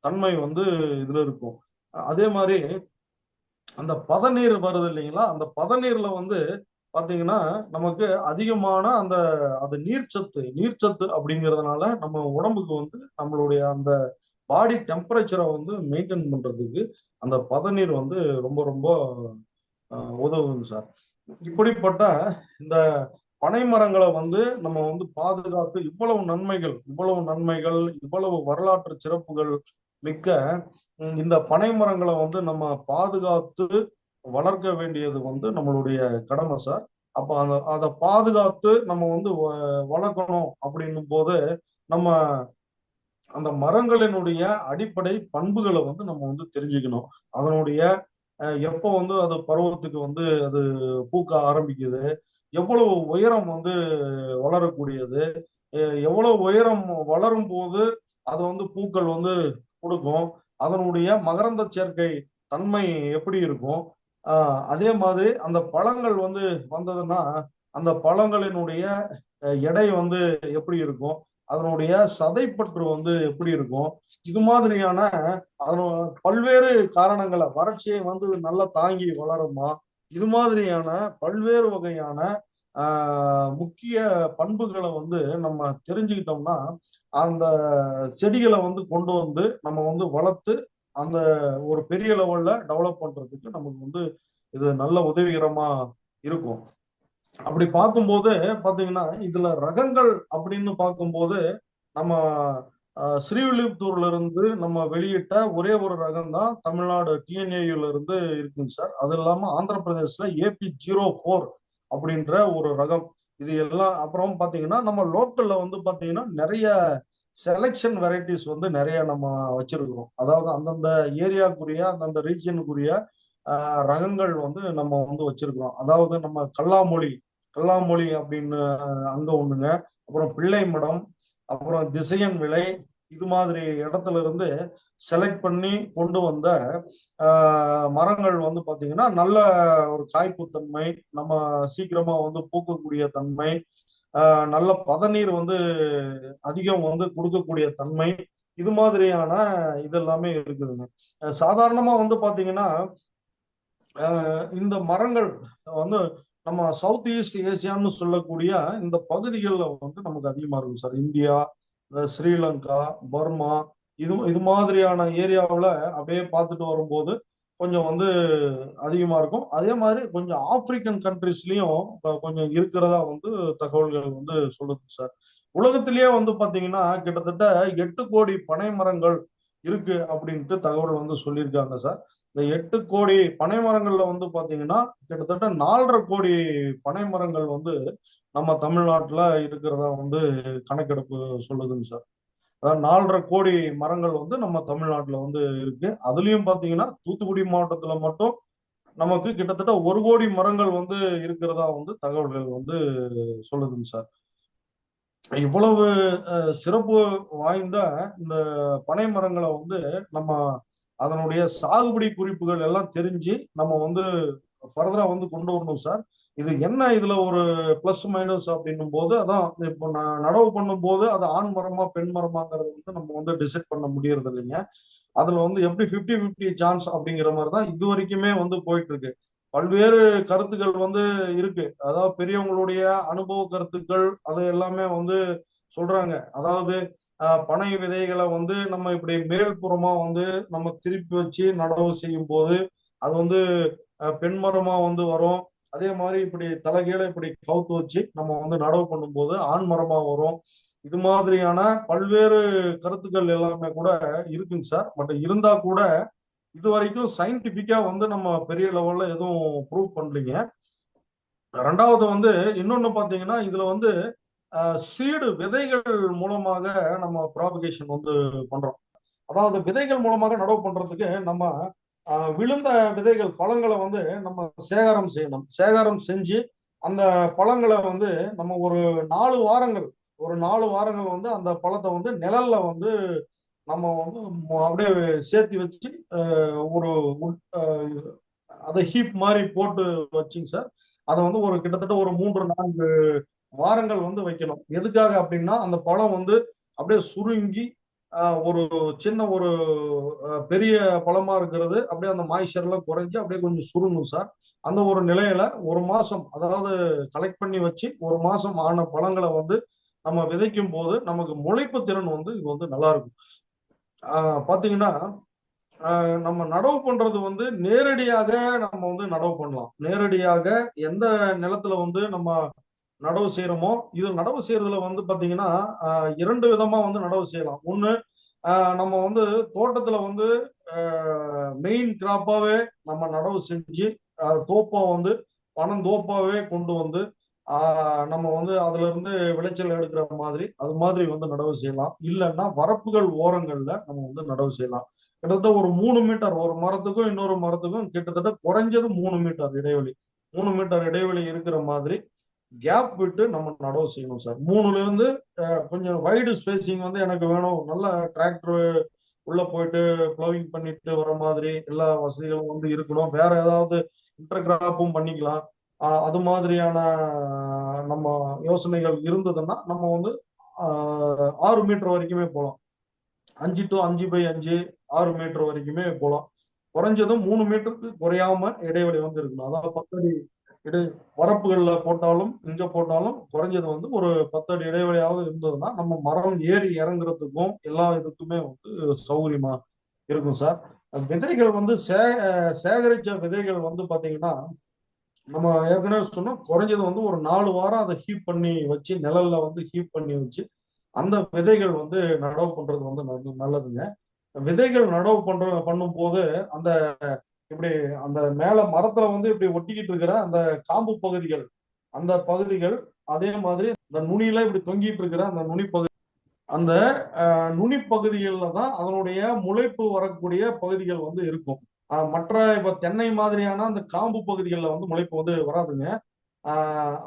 தன்மை வந்து இதுல இருக்கும். அதே மாதிரி அந்த பதநீர் வருது இல்லைங்களா, அந்த பதநீர்ல வந்து பாத்தீங்கன்னா நமக்கு அதிகமான அந்த அது நீர்ச்சத்து அப்படிங்கிறதுனால நம்ம உடம்புக்கு வந்து நம்மளுடைய அந்த பாடி டெம்பரேச்சரை வந்து மெயின்டைன் பண்றதுக்கு அந்த பதநீர் வந்து ரொம்ப ரொம்ப உதவுங்க சார். இப்படிப்பட்ட இந்த பனை மரங்களை வந்து நம்ம வந்து பாதுகாத்து இவ்வளவு நன்மைகள் இவ்வளவு வரலாற்று சிறப்புகள் மிக்க இந்த பனை மரங்களை வந்து நம்ம பாதுகாத்து வளர்க்க வேண்டியது வந்து நம்மளுடைய கடமை சார். அப்ப அதை பாதுகாத்து நம்ம வந்து வளர்க்கணும் அப்படின்னும் போது நம்ம அந்த மரங்களினுடைய அடிப்படை பண்புகளை வந்து நம்ம வந்து தெரிஞ்சுக்கணும். அதனுடைய எப்போ வந்து அது பருவத்துக்கு வந்து அது பூக்க ஆரம்பிக்குது, எவ்வளவு உயரம் வந்து வளரக்கூடியது, எவ்வளவு உயரம் வளரும் போது அது வந்து பூக்கள் வந்து கொடுக்கும், அதனுடைய மகரந்த சேர்க்கை தன்மை எப்படி இருக்கும், அதே மாதிரி அந்த பழங்கள் வந்து வந்ததுன்னா அந்த பழங்களினுடைய எடை வந்து எப்படி இருக்கும், அதனுடைய சதைப்பற்று வந்து எப்படி இருக்கும், இது மாதிரியான பல்வேறு காரணங்களை, வறட்சியை வந்து நல்லா தாங்கி வளருமா, இது மாதிரியான பல்வேறு வகையான முக்கிய பண்புகளை வந்து நம்ம தெரிஞ்சுக்கிட்டோம்னா அந்த செடிகளை வந்து கொண்டு வந்து நம்ம வந்து வளர்த்து அந்த ஒரு பெரிய லெவல்ல டெவலப் பண்றதுக்கு நமக்கு வந்து இது நல்ல உதவிகரமா இருக்கும். அப்படி பார்க்கும்போது பாத்தீங்கன்னா இதுல ரகங்கள் அப்படின்னு பார்க்கும்போது நம்ம ஸ்ரீவில்லிபுத்தூர்ல இருந்து நம்ம வெளியிட்ட ஒரே ஒரு ரகம் தான் தமிழ்நாடு டிஎன்ஏயுல இருந்து இருக்குங்க சார். அது இல்லாம ஆந்திர பிரதேஷ்ல AP04 அப்படின்ற ஒரு ரகம். இது எல்லாம் அப்புறம் பாத்தீங்கன்னா நம்ம லோக்கல்ல வந்து பாத்தீங்கன்னா நிறைய செலெக்ஷன் வெரைட்டிஸ் வந்து நிறைய நம்ம வச்சிருக்கிறோம். அதாவது அந்தந்த ஏரியாக்குரிய அந்தந்த ரீஜியனுக்குரிய ரகங்கள் வந்து நம்ம வந்து வச்சிருக்கிறோம். அதாவது நம்ம கல்லாமொழி அப்படின்னு அங்க ஒண்ணுங்க, அப்புறம் பிள்ளை மடம், அப்புறம் திசையன் விலை, இது மாதிரி இடத்துல இருந்து செலக்ட் பண்ணி கொண்டு வந்த மரங்கள் வந்து பாத்தீங்கன்னா நல்ல ஒரு காய்ப்புத்தன்மை, நம்ம சீக்கிரமா வந்து பூக்கக்கூடிய தன்மை, நல்ல பதநீர் வந்து அதிகம் வந்து கொடுக்கக்கூடிய தன்மை, இது மாதிரியான இதெல்லாமே இருக்குதுங்க. சாதாரணமா வந்து பாத்தீங்கன்னா இந்த மரங்கள் வந்து நம்ம சவுத் ஈஸ்ட் ஏசியான்னு சொல்லக்கூடிய இந்த பகுதிகளில் வந்து நமக்கு அதிகமா இருக்கும் சார். இந்தியா, ஸ்ரீலங்கா, பர்மா, இது மாதிரியான ஏரியாவில் அப்படியே பார்த்துட்டு வரும்போது கொஞ்சம் வந்து அதிகமா இருக்கும். அதே மாதிரி கொஞ்சம் ஆப்பிரிக்கன் கண்ட்ரிஸ்லயும் கொஞ்சம் இருக்கிறதா வந்து தகவல்கள் வந்து சொல்லுது சார். உலகத்திலேயே வந்து பாத்தீங்கன்னா கிட்டத்தட்ட 8 கோடி பனை மரங்கள் இருக்கு அப்படின்ட்டு தகவல் வந்து சொல்லியிருக்காங்க சார். இந்த 8 கோடி பனை மரங்கள்ல வந்து பாத்தீங்கன்னா கிட்டத்தட்ட 4.5 கோடி பனை மரங்கள் வந்து நம்ம தமிழ்நாட்டுல இருக்கிறதா வந்து கணக்கெடுப்பு சொல்லுதுங்க சார். அதாவது 4.5 கோடி மரங்கள் வந்து நம்ம தமிழ்நாட்டுல வந்து இருக்கு. அதுலயும் பாத்தீங்கன்னா தூத்துக்குடி மாவட்டத்துல மட்டும் நமக்கு கிட்டத்தட்ட 1 கோடி மரங்கள் வந்து இருக்கிறதா வந்து தகவல்கள் வந்து சொல்லுதுங்க சார். இவ்வளவு சிறப்பு வாய்ந்த இந்த பனை மரங்களை வந்து நம்ம அதனுடைய சாகுபடி குறிப்புகள் எல்லாம் தெரிஞ்சு நம்ம வந்து ஃபர்தரா வந்து கொண்டு வரணும் சார். இது என்ன இதுல ஒரு பிளஸ் மைனஸ் அப்படின்னும் போது அதான் இப்போ நான் நடவு பண்ணும் போது அது ஆண் மரமா பெண் மரமாங்கிறது வந்து நம்ம வந்து டிசைட் பண்ண முடியறது இல்லைங்க. அதுல வந்து எப்படி 50-50 சான்ஸ் அப்படிங்கிற மாதிரி தான் இது வரைக்குமே வந்து போயிட்டு இருக்கு. பல்வேறு கருத்துக்கள் வந்து இருக்கு. அதாவது பெரியவங்களுடைய அனுபவ கருத்துக்கள் அது எல்லாமே வந்து சொல்றாங்க. அதாவது பனை விதைகளை வந்து நம்ம இப்படி மேல்புறமா வந்து நம்ம திருப்பி வச்சு நடவு செய்யும் போது அது வந்து பெண் மரமா வந்து வரும். அதே மாதிரி இப்படி தலைகீழ இப்படி கவுத்து வச்சு நம்ம வந்து நடவு பண்ணும்போது ஆண் மரமா வரும். இது மாதிரியான பல்வேறு கருத்துக்கள் எல்லாமே கூட இருக்குங்க சார். பட் இருந்தா கூட இது வரைக்கும் சயின்டிபிக்கா வந்து நம்ம பெரிய லெவல்ல எதுவும் ப்ரூவ் பண்ணலீங்க. ரெண்டாவது வந்து இன்னொன்னு பாத்தீங்கன்னா இதுல வந்து சீடு விதைகள் மூலமாக நம்ம ப்ராபகேஷன் வந்து பண்றோம். அதாவது விதைகள் மூலமாக நடவு பண்றதுக்கு நம்ம விழுந்த விதைகள் பழங்களை வந்து நம்ம சேகாரம் செய்யணும். சேகாரம் செஞ்சு அந்த பழங்களை வந்து நம்ம ஒரு 4 வாரங்கள் ஒரு 4 வாரங்கள் வந்து அந்த பழத்தை வந்து நிழல்ல வந்து நம்ம வந்து அப்படியே சேர்த்து வச்சு ஒரு அதை ஹீப் மாதிரி போட்டு வச்சுங்க சார். அதை வந்து ஒரு கிட்டத்தட்ட ஒரு 3-4 வாரங்கள் வந்து வைக்கணும். எதுக்காக அப்படின்னா அந்த பழம் வந்து அப்படியே சுருங்கி ஒரு சின்ன ஒரு பெரிய பழமா இருக்கிறது அப்படியே அந்த மாய்ச்சர் எல்லாம் குறைஞ்சு அப்படியே கொஞ்சம் சுருங்கும் சார். அந்த ஒரு நிலையில ஒரு மாசம், அதாவது கலெக்ட் பண்ணி வச்சு ஒரு மாசம் ஆன பழங்களை வந்து நம்ம விதைக்கும் போது நமக்கு முளைப்பு திறன் வந்து இது வந்து நல்லா இருக்கும். பாத்தீங்கன்னா நம்ம நடவு பண்றது வந்து நேரடியாக நம்ம வந்து நடவு பண்ணலாம். நேரடியாக எந்த நிலத்துல வந்து நம்ம நடவு செய்யறோமோ, இது நடவு செய்யறதுல வந்து பாத்தீங்கன்னா 2 விதமா வந்து நடவு செய்யலாம். ஒண்ணு, நம்ம வந்து தோட்டத்துல வந்து மெயின் கிராப்பாவே நம்ம நடவு செஞ்சு தோப்பா வந்து பனந்தோப்பாவே கொண்டு வந்து நம்ம வந்து அதுல இருந்து விளைச்சல் எடுக்கிற மாதிரி அது மாதிரி வந்து நடவு செய்யலாம். இல்லைன்னா வரப்புகள் ஓரங்கள்ல நம்ம வந்து நடவு செய்யலாம். கிட்டத்தட்ட ஒரு 3 மீட்டர், ஒரு மரத்துக்கும் இன்னொரு மரத்துக்கும் கிட்டத்தட்ட குறைஞ்சது 3 மீட்டர் இடைவெளி, 3 மீட்டர் இடைவெளி இருக்கிற மாதிரி கேப் விட்டு நம்ம நடவு செய்யணும் சார். 3ல இருந்து கொஞ்சம் வைடு ஸ்பேசிங் வந்து எனக்கு வேணும். நல்ல டிராக்டர் உள்ள போயிட்டு ப்ளவிங் பண்ணிட்டு வர மாதிரி எல்லா வசதிகளும் வந்து இருக்கணும். வேற ஏதாவது இன்டர் கிராப்பும் பண்ணிக்கலாம். அது மாதிரியான நம்ம யோசனைகள் இருந்ததுன்னா நம்ம வந்து 6 மீட்டர் வரைக்குமே போகலாம். 5 to 5x5 6 மீட்டர் வரைக்குமே போகலாம். குறைஞ்சதும் 3 மீட்டருக்கு குறையாம இடைவெளி வந்து இருக்கணும். அதாவது 10 அடி இடை வரப்புகள்ல போட்டாலும் இங்க போட்டாலும் குறைஞ்சது வந்து ஒரு 10 அடி இடைவெளியாவது இருந்ததுன்னா நம்ம மரம் ஏறி இறங்குறதுக்கும் எல்லா இதுக்குமே வந்து சௌகரியமா இருக்கும் சார். விதைகள் வந்து சேகரிச்ச விதைகள் வந்து பாத்தீங்கன்னா நம்ம ஏற்கனவே சொன்னோம், குறைஞ்சது வந்து ஒரு 4 வாரம் அதை ஹீப் பண்ணி வச்சு நிழல்ல வந்து ஹீப் பண்ணி வச்சு அந்த விதைகள் வந்து நடவு பண்றது வந்து நல்லதுங்க. விதைகள் நடவு பண்ணும் போது அந்த இப்படி அந்த மேல மரத்துல வந்து இப்படி ஒட்டிக்கிட்டு இருக்கிற அந்த காம்பு பகுதிகள், அந்த பகுதிகள், அதே மாதிரி இந்த நுனியில இப்படி தொங்கிட்டு இருக்கிற அந்த நுனி பகுதி, அந்த நுனி பகுதிகளில் தான் அதனுடைய முளைப்பு வரக்கூடிய பகுதிகள் வந்து இருக்கும். மற்ற இப்ப தென்னை மாதிரியான அந்த காம்பு பகுதிகளில் வந்து முளைப்பு வந்து வராதுங்க.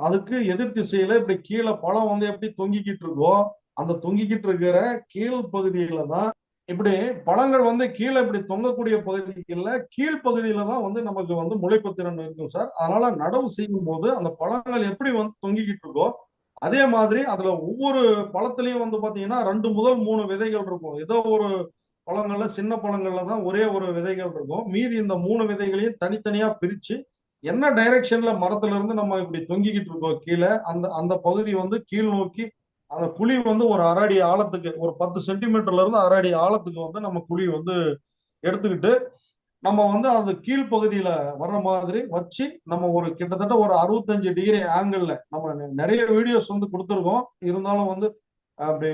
அதுக்கு எதிர் திசையில இப்படி கீழே பழம் வந்து எப்படி தொங்கிக்கிட்டு இருக்கோ அந்த தொங்கிக்கிட்டு இருக்கிற கீழ் பகுதியில தான் இப்படி பழங்கள் வந்து கீழே இப்படி தொங்கக்கூடிய பகுதிகள்ல கீழ்ப்பகுதியில தான் வந்து நமக்கு வந்து முளைப்பு திறன் இருக்கும் சார். அதனால நடவு செய்யும் போது அந்த பழங்கள் எப்படி வந்து தொங்கிக்கிட்டு இருக்கோ அதே மாதிரி அதுல ஒவ்வொரு பழத்திலையும் வந்து பாத்தீங்கன்னா 2 முதல் 3 விதைகள் இருக்கும். ஏதோ ஒரு பழங்கள்ல சின்ன பழங்கள்ல தான் ஒரே ஒரு விதைகள் இருக்கும். மீதி இந்த 3 விதைகளையும் தனித்தனியா பிரிச்சு என்ன டைரக்ஷன்ல மரத்துல இருந்து நம்ம இப்படி தொங்கிக்கிட்டு இருக்கோம் கீழே அந்த அந்த பகுதி வந்து கீழ் நோக்கி அந்த குழி வந்து ஒரு 1/2 அடி ஆழத்துக்கு, ஒரு 10 சென்டிமீட்டர்ல இருந்து 1/2 அடி ஆழத்துக்கு வந்து நம்ம குழி வந்து எடுத்துக்கிட்டு நம்ம வந்து அது கீழ்ப்பகுதியில வர்ற மாதிரி வச்சு நம்ம ஒரு கிட்டத்தட்ட ஒரு 65 டிகிரி ஆங்கிள் நம்ம நிறைய வீடியோஸ் வந்து கொடுத்துருக்கோம். இருந்தாலும் வந்து அப்படி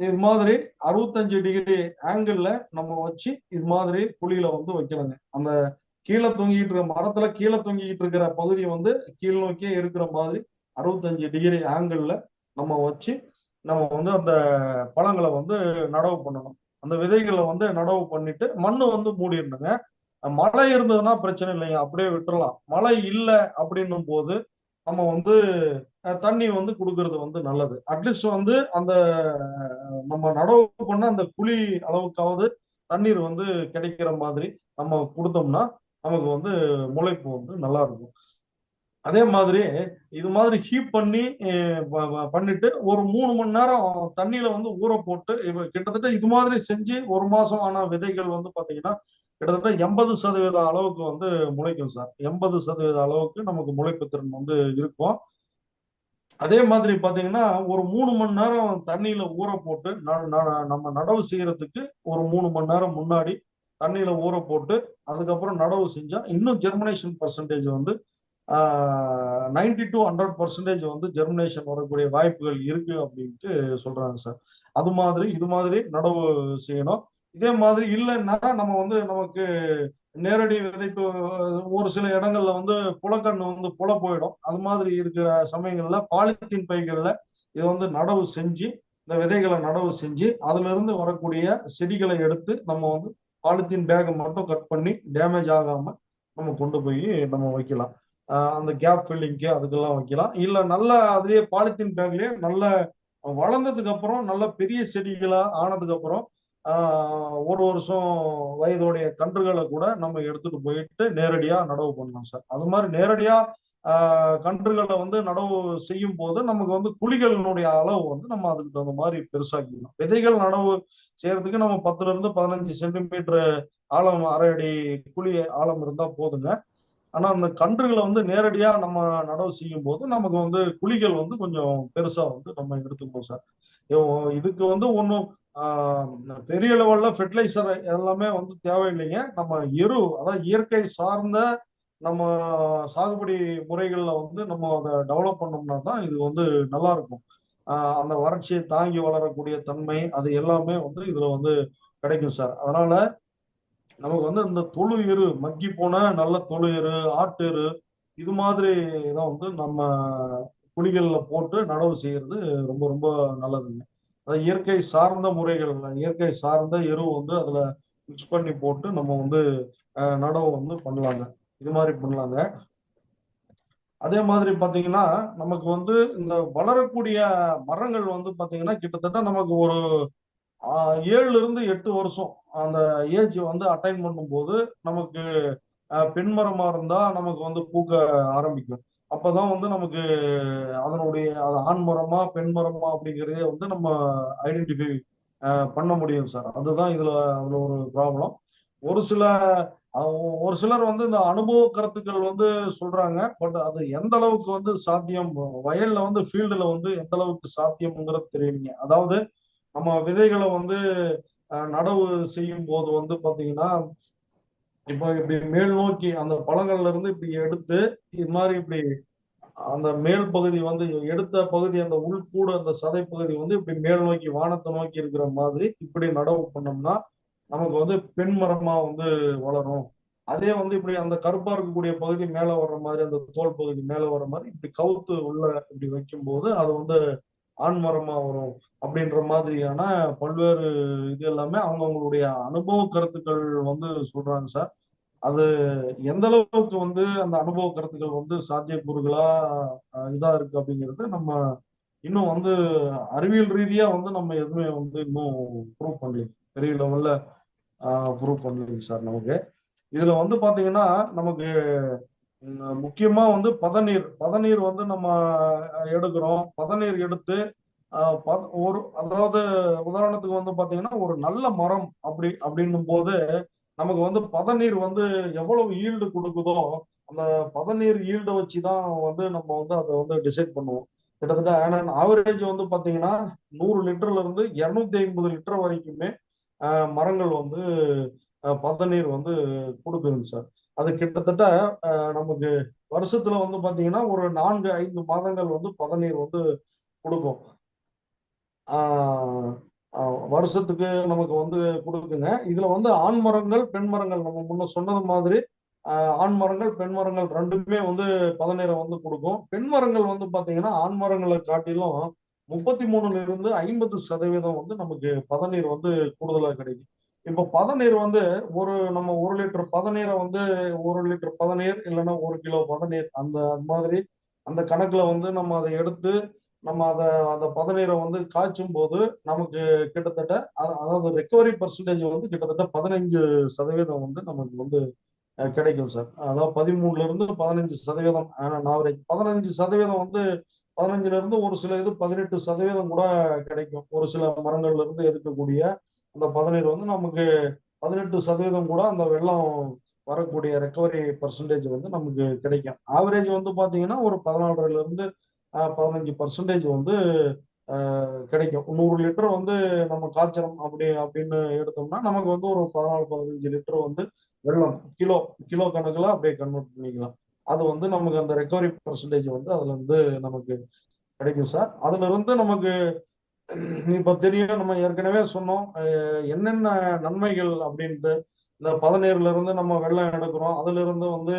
இது மாதிரி 65 டிகிரி ஆங்கிள் நம்ம வச்சு இது மாதிரி குழியில வந்து வைக்கணுங்க. அந்த கீழே தொங்கிட்டு இருக்க மரத்துல கீழே தொங்கிட்டு இருக்கிற பகுதி வந்து கீழ் நோக்கியே இருக்கிற மாதிரி 65 டிகிரி ஆங்கிள் நம்ம வச்சு நம்ம வந்து அந்த பழங்களை வந்து நடவு பண்ணணும். அந்த விதைகளை வந்து நடவு பண்ணிட்டு மண்ணு வந்து மூடிடணுங்க. மழை இருந்ததுன்னா பிரச்சனை இல்லைங்க, அப்படியே விட்டுறலாம். மழை இல்லை அப்படின்னும் போது நம்ம வந்து தண்ணி வந்து கொடுக்கறது வந்து நல்லது. அட்லீஸ்ட் வந்து அந்த நம்ம நடவு பண்ண அந்த குழி அளவுக்காவது தண்ணீர் வந்து கிடைக்கிற மாதிரி நம்ம கொடுத்தோம்னா நமக்கு வந்து முளைப்பு வந்து நல்லா இருக்கும். அதே மாதிரி இது மாதிரி ஹீப் பண்ணி பண்ணிட்டு ஒரு 3 மணி நேரம் தண்ணியில வந்து ஊற போட்டு கிட்டத்தட்ட இது மாதிரி செஞ்சு ஒரு மாசம் ஆன விதைகள் வந்து பாத்தீங்கன்னா கிட்டத்தட்ட 80% அளவுக்கு வந்து முளைக்கும் சார். 80% அளவுக்கு நமக்கு முளைப்பு திறன் வந்து இருக்கும். அதே மாதிரி பாத்தீங்கன்னா ஒரு 3 மணி நேரம் தண்ணியில ஊற போட்டு நம்ம நடவு செய்யறதுக்கு ஒரு 3 மணி நேரம் முன்னாடி தண்ணியில ஊற போட்டு அதுக்கப்புறம் நடவு செஞ்சா இன்னும் ஜெர்மினேஷன் பர்சன்டேஜ் வந்து 90 to 100% வந்து ஜெர்மினேஷன் வரக்கூடிய வாய்ப்புகள் இருக்கு அப்படின்ட்டு சொல்றாங்க சார். இது மாதிரி நடவு செய்யணும். இதே மாதிரி இல்லைன்னா நம்ம வந்து நமக்கு நேரடி விதைப்பு ஒரு சில இடங்கள்ல வந்து புலக்கண்ணு வந்து புல போயிடும். அது மாதிரி இருக்கிற சமயங்கள்ல பாலித்தீன் பைகள்ல இதை வந்து நடவு செஞ்சு, இந்த விதைகளை நடவு செஞ்சு அதுல இருந்து வரக்கூடிய செடிகளை எடுத்து நம்ம வந்து பாலித்தீன் பேக்கை மட்டும் கட் பண்ணி டேமேஜ் ஆகாம நம்ம கொண்டு போய் நம்ம வைக்கலாம். அந்த கேப் ஃபில்லிங்க்கு அதுக்கெல்லாம் வைக்கலாம். இல்ல நல்ல அதுலயே பாலித்தீன் பேக்லயே நல்ல வளர்ந்ததுக்கு அப்புறம் நல்ல பெரிய செடிகளா ஆனதுக்கு அப்புறம் ஒரு வருஷம் வயதுடைய கன்றுகளை கூட நம்ம எடுத்துட்டு போயிட்டு நேரடியா நடவு பண்ணலாம் சார். அது மாதிரி நேரடியா கன்றுகளை வந்து நடவு செய்யும் போது நமக்கு வந்து குழிகளினுடைய அளவு வந்து நம்ம அதுக்கு தகுந்த மாதிரி பெருசாக்கிக்கணும். விதைகள் நடவு செய்யறதுக்கு நம்ம 10 இருந்து 15 சென்டிமீட்டர் ஆழம், அரை அடி குழி ஆழம் இருந்தா போதுங்க. ஆனா அந்த கன்றுகளை வந்து நேரடியா நம்ம நடவு செய்யும் போது நமக்கு வந்து குழிகள் வந்து கொஞ்சம் பெருசா வந்து நம்ம எடுத்துக்கணும் சார். இதுக்கு வந்து ஒன்றும் பெரிய லெவல்ல ஃபெர்டிலைசர் எல்லாமே வந்து தேவையில்லைங்க. நம்ம அதாவது இயற்கை சார்ந்த நம்ம சாகுபடி முறைகள்ல வந்து நம்ம அதை டெவலப் பண்ணோம்னா தான் இது வந்து நல்லா இருக்கும். அந்த வறட்சியை தாங்கி வளரக்கூடிய தன்மை அது எல்லாமே வந்து இதுல வந்து கிடைக்கும் சார். அதனால நமக்கு வந்து இந்த தொழு எரு, மக்கி போன நல்ல தொழு எரு, ஆட்டு எரு, இது மாதிரி தான் வந்து நம்ம குழிகள்ல போட்டு நடவு செய்யறது ரொம்ப ரொம்ப நல்லதுங்க. அது இயற்கை சார்ந்த முறைகள், இயற்கை சார்ந்த எரு வந்து அதுல மிக்ஸ் பண்ணி போட்டு நம்ம வந்து நடவு வந்து பண்ணலாங்க. இது மாதிரி பண்ணலாங்க. அதே மாதிரி பாத்தீங்கன்னா நமக்கு வந்து இந்த வளரக்கூடிய மரங்கள் வந்து பாத்தீங்கன்னா கிட்டத்தட்ட நமக்கு ஒரு 7 இருந்து 8 வருஷம் அந்த ஏஜ் வந்து அட்டைன் பண்ணும்போது நமக்கு பெண் மரமா இருந்தா நமக்கு வந்து பூக்க ஆரம்பிக்கும். அப்பதான் வந்து நமக்கு அதனுடைய அது ஆண் மரமா பெண் மரமா அப்படிங்கிறதே வந்து நம்ம ஐடென்டிஃபை பண்ண முடியும் சார். அதுதான் அதுல ஒரு ப்ராப்ளம். ஒரு சில ஒரு சிலர் வந்து இந்த அனுபவ கருத்துக்கள் வந்து சொல்றாங்க. பட் அது எந்த அளவுக்கு வந்து சாத்தியம், வயல்ல வந்து ஃபீல்டுல வந்து எந்த அளவுக்கு சாத்தியம்ங்கிறது தெரியலைங்க. அதாவது நம்ம விதைகளை வந்து நடவு செய்யும் போது வந்து பாத்தீங்கன்னா இப்போ இப்படி மேல் நோக்கி அந்த பழங்கள்ல இருந்து இப்படி எடுத்து இது மாதிரி இப்படி அந்த மேல் பகுதி வந்து எடுத்த பகுதி அந்த உள்கூடு அந்த சதை பகுதி வந்து இப்படி மேல் நோக்கி வானத்தை நோக்கி இருக்கிற மாதிரி இப்படி நடவு பண்ணோம்னா நமக்கு வந்து பெண் மரமா வந்து வளரும். அதே வந்து இப்படி அந்த கருப்பா இருக்கக்கூடிய பகுதி மேல வர்ற மாதிரி அந்த தோல் பகுதி மேல வர்ற மாதிரி இப்படி கவுத்து உள்ள இப்படி வைக்கும் போது அது வந்து ஆண் மரமா வரும் அப்படின்ற மாதிரியான பல்வேறு இது எல்லாமே அவங்கவுங்களுடைய அனுபவ கருத்துக்கள் வந்து சொல்றாங்க சார். அது எந்த அளவுக்கு வந்து அந்த அனுபவ கருத்துக்கள் வந்து சாத்தியக்கூறுகளா இதா இருக்கு அப்படிங்கிறது நம்ம இன்னும் வந்து அறிவியல் ரீதியா வந்து நம்ம எதுவுமே வந்து இன்னும் ப்ரூவ் பண்ணலைங்க. பெரிய லெவல்ல ப்ரூவ் பண்ணலைங்க சார் நமக்கு. இதுல வந்து பாத்தீங்கன்னா நமக்கு முக்கியமா வந்து பதநீர் பதநீர் வந்து நம்ம எடுக்கிறோம். பதநீர் எடுத்து அதாவது உதாரணத்துக்கு வந்து பாத்தீங்கன்னா ஒரு நல்ல மரம் அப்படின்னும் போது நமக்கு வந்து பதநீர் வந்து எவ்வளவு ஈல்டு கொடுக்குதோ அந்த பதநீர் ஈல்டை வச்சுதான் வந்து நம்ம வந்து அதை வந்து டிசைட் பண்ணுவோம். கிட்டத்தட்ட ஆவரேஜ் வந்து பாத்தீங்கன்னா 100 லிட்டர்ல இருந்து 250 லிட்டர் வரைக்குமே மரங்கள் வந்து பதநீர் வந்து கொடுக்குதுங்க சார். அது கிட்டத்தட்ட நமக்கு வருஷத்துல வந்து பாத்தீங்கன்னா ஒரு 4-5 மாதங்கள் வந்து பதநீர் வந்து கொடுக்கும். வருஷத்துக்கு நமக்கு வந்து கொடுக்குங்க. இதுல வந்து ஆண் மரங்கள் பெண் மரங்கள் நம்ம முன்ன சொன்னது மாதிரி ஆண் மரங்கள் பெண் மரங்கள் ரெண்டுமே வந்து பதநீரை வந்து கொடுக்கும். பெண் மரங்கள் வந்து பாத்தீங்கன்னா ஆண் மரங்களை காட்டிலும் 33ல இருந்து 50% வந்து நமக்கு பதநீர் வந்து கூடுதலா கிடைக்கும். இப்போ பதநீர் வந்து நம்ம 1 லிட்டர் பதநீரை வந்து 1 லிட்டர் பதநீர் இல்லைன்னா 1 கிலோ பதநீர் அந்த மாதிரி அந்த கணக்குல வந்து நம்ம அதை எடுத்து நம்ம அந்த பதநீரை வந்து காய்ச்சும் போது நமக்கு கிட்டத்தட்ட அதாவது ரெக்கவரி பர்சன்டேஜ் வந்து கிட்டத்தட்ட 15% வந்து நமக்கு வந்து கிடைக்கும் சார். அதாவது 13ல இருந்து 15% ஆவரேஜ் 15% வந்து 15ல இருந்து ஒரு சில இது 18% கூட கிடைக்கும். ஒரு சில மரங்கள்ல இருந்து எடுக்கக்கூடிய அந்த பதநீர் வந்து நமக்கு 18% கூட அந்த வெள்ளம் வரக்கூடிய ரெக்கவரி பர்சன்டேஜ் வந்து நமக்கு கிடைக்கும். ஆவரேஜ் வந்து பாத்தீங்கன்னா ஒரு 14ல இருந்து 15% வந்து கிடைக்கும். 100 லிட்டர் வந்து நம்ம காய்ச்சணும் அப்படின்னு எடுத்தோம்னா நமக்கு வந்து ஒரு 14-15 லிட்டர் வந்து வெள்ளம் கிலோ கிலோ கணக்குல அப்படியே கன்வெர்ட் பண்ணிக்கலாம். அது வந்து நமக்கு அந்த ரெக்கவரி பர்சன்டேஜ் வந்து அதுல இருந்து நமக்கு கிடைக்கும் சார். அதுல இருந்து நமக்கு இப்ப தெரியும், நம்ம ஏற்கனவே சொன்னோம் என்னென்ன நன்மைகள் அப்படின்ட்டு. இந்த பதநீர்ல இருந்து நம்ம வெள்ளம் எடுக்கிறோம். அதுல இருந்து வந்து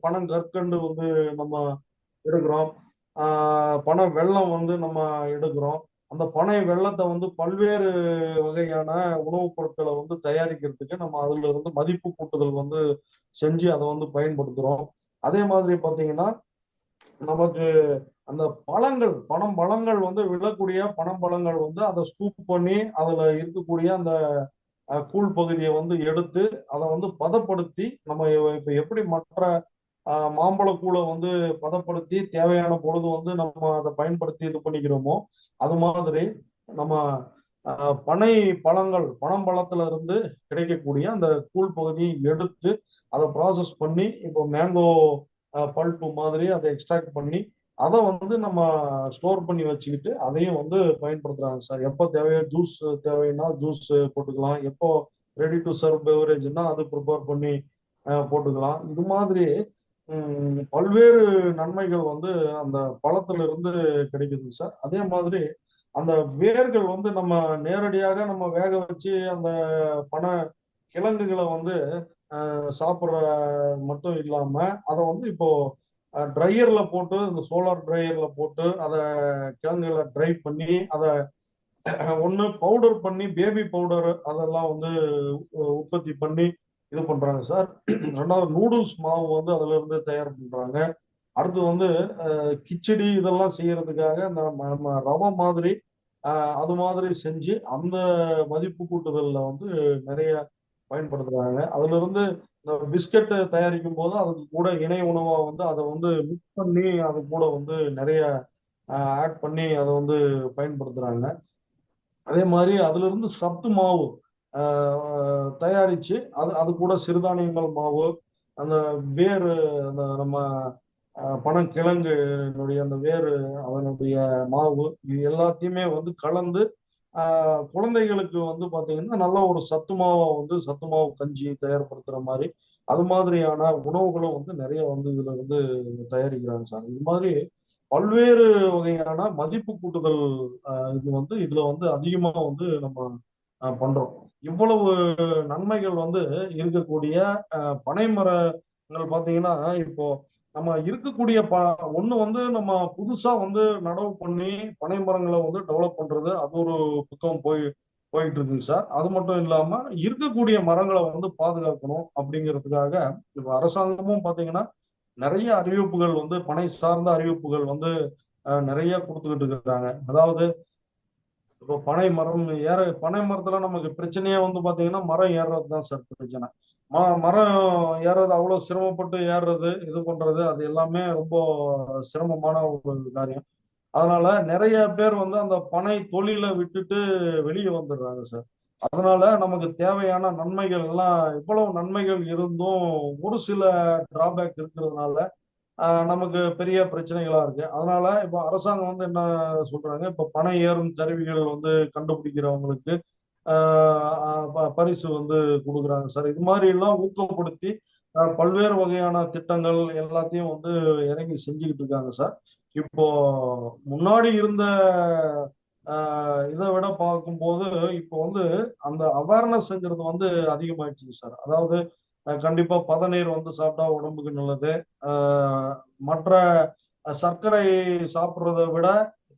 பனங்கற்கண்டு வந்து நம்ம எடுக்கிறோம். பனை வெல்லம் வந்து நம்ம எடுக்கிறோம். அந்த பனை வெல்லத்தை வந்து பல்வேறு வகையான உணவுப் பொருட்களை வந்து தயாரிக்கிறதுக்கு நம்ம அதுல இருந்து மதிப்பு கூட்டுதல் வந்து செஞ்சு அதை வந்து பயன்படுத்துறோம். அதே மாதிரி பாத்தீங்கன்னா நமக்கு அந்த பழங்கள் பழங்கள் வந்து விழக்கூடிய பழங்கள் வந்து அதை ஸ்கூப் பண்ணி அதுல இருக்கக்கூடிய அந்த கூழ் பகுதியை வந்து எடுத்து அதை வந்து பதப்படுத்தி நம்ம இப்ப எப்படி மற்ற மாம்பழக்கூழை வந்து பதப்படுத்தி தேவையான பொழுது வந்து நம்ம அதை பயன்படுத்தி இது பண்ணிக்கிறோமோ அது மாதிரி நம்ம பனை பழங்கள் பனம்பழத்துல இருந்து கிடைக்கக்கூடிய அந்த கூழ் பகுதியை எடுத்து அதை ப்ராசஸ் பண்ணி இப்போ மேங்கோ பல்ப்பு மாதிரி அதை எக்ஸ்ட்ராக்ட் பண்ணி அதை வந்து நம்ம ஸ்டோர் பண்ணி வச்சுக்கிட்டு அதையும் வந்து பயன்படுத்துறாங்க சார். எப்போ தேவையோ ஜூஸ் தேவைன்னா ஜூஸ் போட்டுக்கலாம். எப்போ ரெடி டு சர்வ் பெவரேஜ்னா அது ப்ரிப்பேர் பண்ணி போட்டுக்கலாம். இது மாதிரி பல்வேறு நன்மைகள் வந்து அந்த பழத்துல இருந்து கிடைக்குது சார். அதே மாதிரி அந்த வேர்கள் வந்து நம்ம நேரடியாக நம்ம வேக வச்சு அந்த பனை கிழங்குகளை வந்து சாப்பிட்ற மட்டும் இல்லாம அதை வந்து இப்போ ட்ரையர்ல போட்டு இந்த சோலார் ட்ரையர்ல போட்டு அதை கிழங்குகளை ட்ரை பண்ணி அதை ஒன்று பவுடர் பண்ணி பேபி பவுடர் அதெல்லாம் வந்து உற்பத்தி பண்ணி இது பண்றாங்க சார். ரெண்டாவது நூடுல்ஸ் மாவு வந்து அதுல இருந்து தயார் பண்றாங்க. அடுத்து வந்து கிச்சடி இதெல்லாம் செய்யறதுக்காக நம்ம ரவை மாதிரி அது மாதிரி செஞ்சு அந்த மதிப்பு கூட்டுதல்ல வந்து நிறைய பயன்படுத்துறாங்க. அதுல இருந்து இந்த பிஸ்கட் தயாரிக்கும் போது அதுக்கு கூட இணை உணவா வந்து அதை வந்து மிக்ஸ் பண்ணி அது கூட வந்து நிறைய ஆட் பண்ணி அதை வந்து பயன்படுத்துறாங்க. அதே மாதிரி அதுல இருந்து சத்து மாவு தயாரிச்சு அது அது கூட சிறுதானியங்கள் மாவு அந்த வேறு அந்த நம்ம பனங்கிழங்குனுடைய அந்த வேறு அதனுடைய மாவு இது எல்லாத்தையுமே வந்து கலந்து குழந்தைகளுக்கு வந்து பாத்தீங்கன்னா நல்ல ஒரு சத்து மாவை வந்து சத்து மாவு கஞ்சி தயார்படுத்துற மாதிரி அது மாதிரியான உணவுகளும் வந்து நிறைய வந்து இதுல வந்து தயாரிக்கிறாங்க சார். இது மாதிரி பல்வேறு வகையான மதிப்பு கூட்டுதல் இது வந்து இதுல வந்து அதிகமா வந்து நம்ம பண்றோம். இவ்வளவு நன்மைகள் வந்து இருக்கக்கூடிய பனை மரங்கள் பாத்தீங்கன்னா இப்போ நம்ம இருக்கக்கூடிய ஒண்ணு வந்து நம்ம புதுசா வந்து நடவு பண்ணி பனை மரங்களை வந்து டெவலப் பண்றது அது ஒரு பக்கம் போயிட்டு இருக்குங்க சார். அது மட்டும் இல்லாம இருக்கக்கூடிய மரங்களை வந்து பாதுகாக்கணும் அப்படிங்கிறதுக்காக இப்ப அரசாங்கமும் பாத்தீங்கன்னா நிறைய அறிவிப்புகள் வந்து பனை சார்ந்த அறிவிப்புகள் வந்து நிறைய கொடுத்துக்கிட்டு இருக்கிறாங்க. அதாவது இப்போ பனை மரத்துல நமக்கு பிரச்சனையே வந்து பாத்தீங்கன்னா மரம் ஏறுறது தான் சார் பிரச்சனை. மரம் ஏறுறது அவ்வளவு சிரமப்பட்டு ஏறுறது இது பண்றது அது எல்லாமே ரொம்ப சிரமமான ஒரு காரியம். அதனால நிறைய பேர் வந்து அந்த பனை தொழிலை விட்டுட்டு வெளியே வந்துடுறாங்க சார். அதனால நமக்கு தேவையான நன்மைகள் எல்லாம் இவ்வளவு நன்மைகள் இருந்தும் ஒரு சில டிராபேக் இருக்கிறதுனால நமக்கு பெரிய பிரச்சனைகளா இருக்கு. அதனால இப்ப அரசாங்கம் வந்து என்ன சொல்றாங்க, இப்ப பனை ஏறும் கருவிகள் வந்து கண்டுபிடிக்கிறவங்களுக்கு பரிசு வந்து கொடுக்குறாங்க சார். இது மாதிரி எல்லாம் ஊக்கப்படுத்தி பல்வேறு வகையான திட்டங்கள் எல்லாத்தையும் வந்து இறங்கி செஞ்சுக்கிட்டு இருக்காங்க சார். இப்போ முன்னாடி இருந்த இதை விட பார்க்கும்போது இப்போ வந்து அந்த அவேர்னஸ்ங்கிறது வந்து அதிகமாயிடுச்சு சார். அதாவது கண்டிப்பா பதநீர் வந்து சாப்பிட்டா உடம்புக்கு நல்லது. மற்ற சர்க்கரை சாப்பிட்றத விட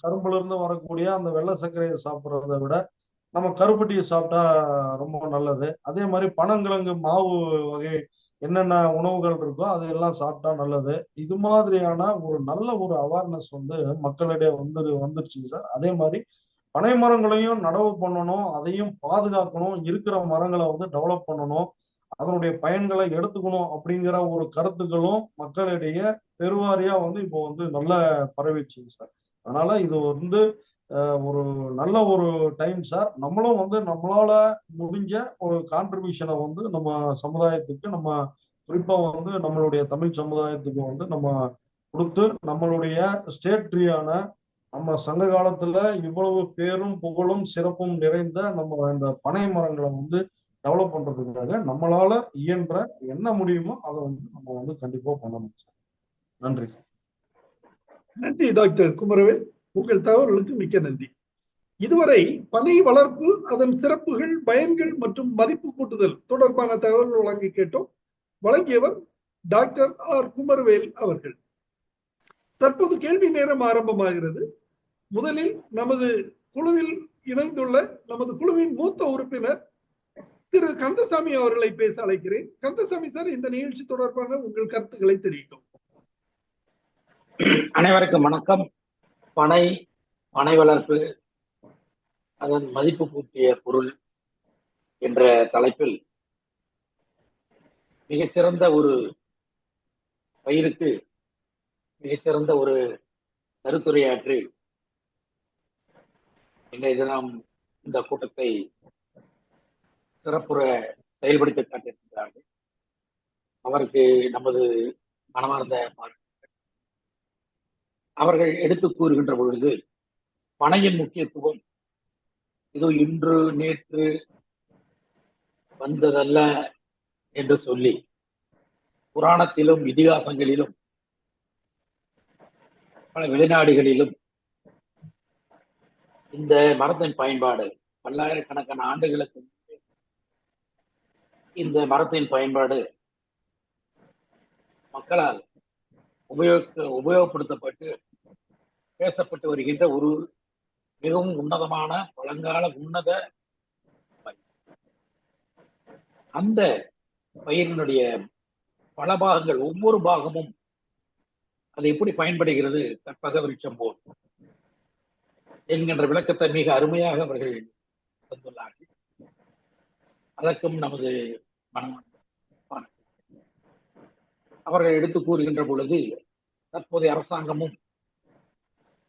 கரும்புல இருந்து வரக்கூடிய அந்த வெள்ளை சர்க்கரையை சாப்பிட்றத விட நம்ம கருப்பட்டியை சாப்பிட்டா ரொம்ப நல்லது. அதே மாதிரி பனங்கிழங்கு மாவு வகை என்னென்ன உணவுகள் இருக்கோ அதையெல்லாம் சாப்பிட்டா நல்லது. இது மாதிரியான ஒரு நல்ல ஒரு அவேர்னஸ் வந்து மக்களிடையே வந்துருச்சுங்க சார். அதே மாதிரி பனை மரங்களையும் நடவு பண்ணணும், அதையும் பாதுகாக்கணும், இருக்கிற மரங்களை வந்து டெவலப் பண்ணணும், அதனுடைய பயன்களை எடுத்துக்கணும் அப்படிங்கிற ஒரு கருத்துக்களும் மக்களிடையே பெருவாரியா வந்து இப்போ வந்து நல்ல பரவிச்சுங்க சார். அதனால இது வந்து ஒரு நல்ல ஒரு டைம் சார். நம்மளும் வந்து நம்மளால முடிஞ்ச ஒரு கான்ட்ரிபியூஷனை வந்து நம்ம சமுதாயத்துக்கு நம்ம குறிப்பா வந்து நம்மளுடைய தமிழ் சமுதாயத்துக்கு வந்து நம்ம கொடுத்து நம்மளுடைய ஸ்டேட் ட்ரீயான நம்ம சங்க காலத்துல இவ்வளவு பேரும் புகழும் சிறப்பும் நிறைந்த நம்ம இந்த பனை மரங்களை வந்து டெவலப் பண்றதுக்காக நம்மளால இயன்ற என்ன முடியுமோ அதை வந்து நம்ம வந்து கண்டிப்பா பண்ணணும் சார். நன்றி. நன்றி டாக்டர் குமரவேல். உங்கள் தகவல்களுக்கு மிக்க நன்றி. இதுவரை பனை வளர்ப்பு, அதன் சிறப்புகள், பயன்கள் மற்றும் மதிப்பு கூட்டுதல் தொடர்பான தகவல் வழங்கி கேட்டோம். வழங்கியவர் டாக்டர் ஆர் குமரவேல் அவர்கள். தற்போது கேள்வி நேரம் ஆரம்பமாகிறது. முதலில் நமது குழுவில் இணைந்துள்ள நமது குழுவின் மூத்த உறுப்பினர் திரு கந்தசாமி அவர்களை பேச அழைக்கிறேன். கந்தசாமி சார், இந்த நிகழ்ச்சி தொடர்பான உங்கள் கருத்துக்களை தெரிவிக்கும். அனைவருக்கும் வணக்கம். பனை வளர்ப்பு, அதன் மதிப்பு கூட்டிய பொருள் என்ற தலைப்பில் மிகச்சிறந்த ஒரு பயிருக்கு மிகச்சிறந்த ஒரு கருத்துரையாற்றி இன்றைய தினம் இந்த கூட்டத்தை சிறப்புற செயல்படுத்தி காட்டியிருக்கிறார்கள். அவருக்கு நமது மனமார்ந்த பாராட்டுகள். அவர்கள் எடுத்து கூறுகின்ற பொழுது பனையின் முக்கியத்துவம் இது இன்று நேற்று வந்ததல்ல என்று சொல்லி புராணத்திலும் இதிகாசங்களிலும் பல வெளிநாடுகளிலும் இந்த மரத்தின் பயன்பாடு பல்லாயிரக்கணக்கான ஆண்டுகளுக்கு முன்பே இந்த மரத்தின் பயன்பாடு மக்களால் உபயோகப்படுத்தப்பட்டு பேசப்பட்டு வருகின்ற ஒரு மிகவும் உன்னதமான பழங்கால உன்னத பயிர். அந்த பயிரினுடைய பல பாகங்கள், ஒவ்வொரு பாகமும் அது எப்படி பயன்படுகிறது கற்பக விருட்சம் போல் என்கின்ற விளக்கத்தை மிக அருமையாக அவர்கள் தந்துள்ளார்கள். அதற்கும் நமது அவர்கள் எடுத்து கூறுகின்ற பொழுது தற்போதைய அரசாங்கமும்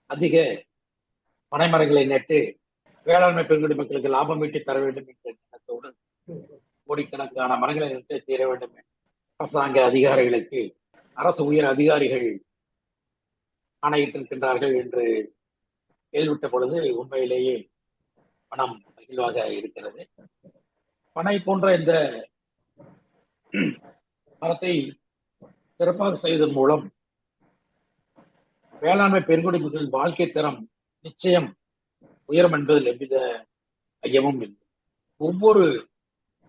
அதிக பனைமரங்களை நட்டு வேளாண்மை பெருங்குடி மக்களுக்கு லாபம் ஈட்டி தர வேண்டும் என்ற எண்ணத்தோடு கோடிக்கணக்கான மரங்களை நட்டு தீர வேண்டும் அரசாங்க அதிகாரிகளுக்கு அரசு உயர் அதிகாரிகள் ஆணையிட்டிருக்கின்றார்கள் என்று கேள்விட்ட பொழுது உண்மையிலேயே மனம் மகிழ்வாக இருக்கிறது. பனை போன்ற இந்த மரத்தை சிறப்பாக செய்வதன் மூலம் வேளாண்மை பெருங்குடி மக்களின் வாழ்க்கை தரம் நிச்சயம் உயரும் என்பதில் எவ்வித ஐயமும் இல்லை. ஒவ்வொரு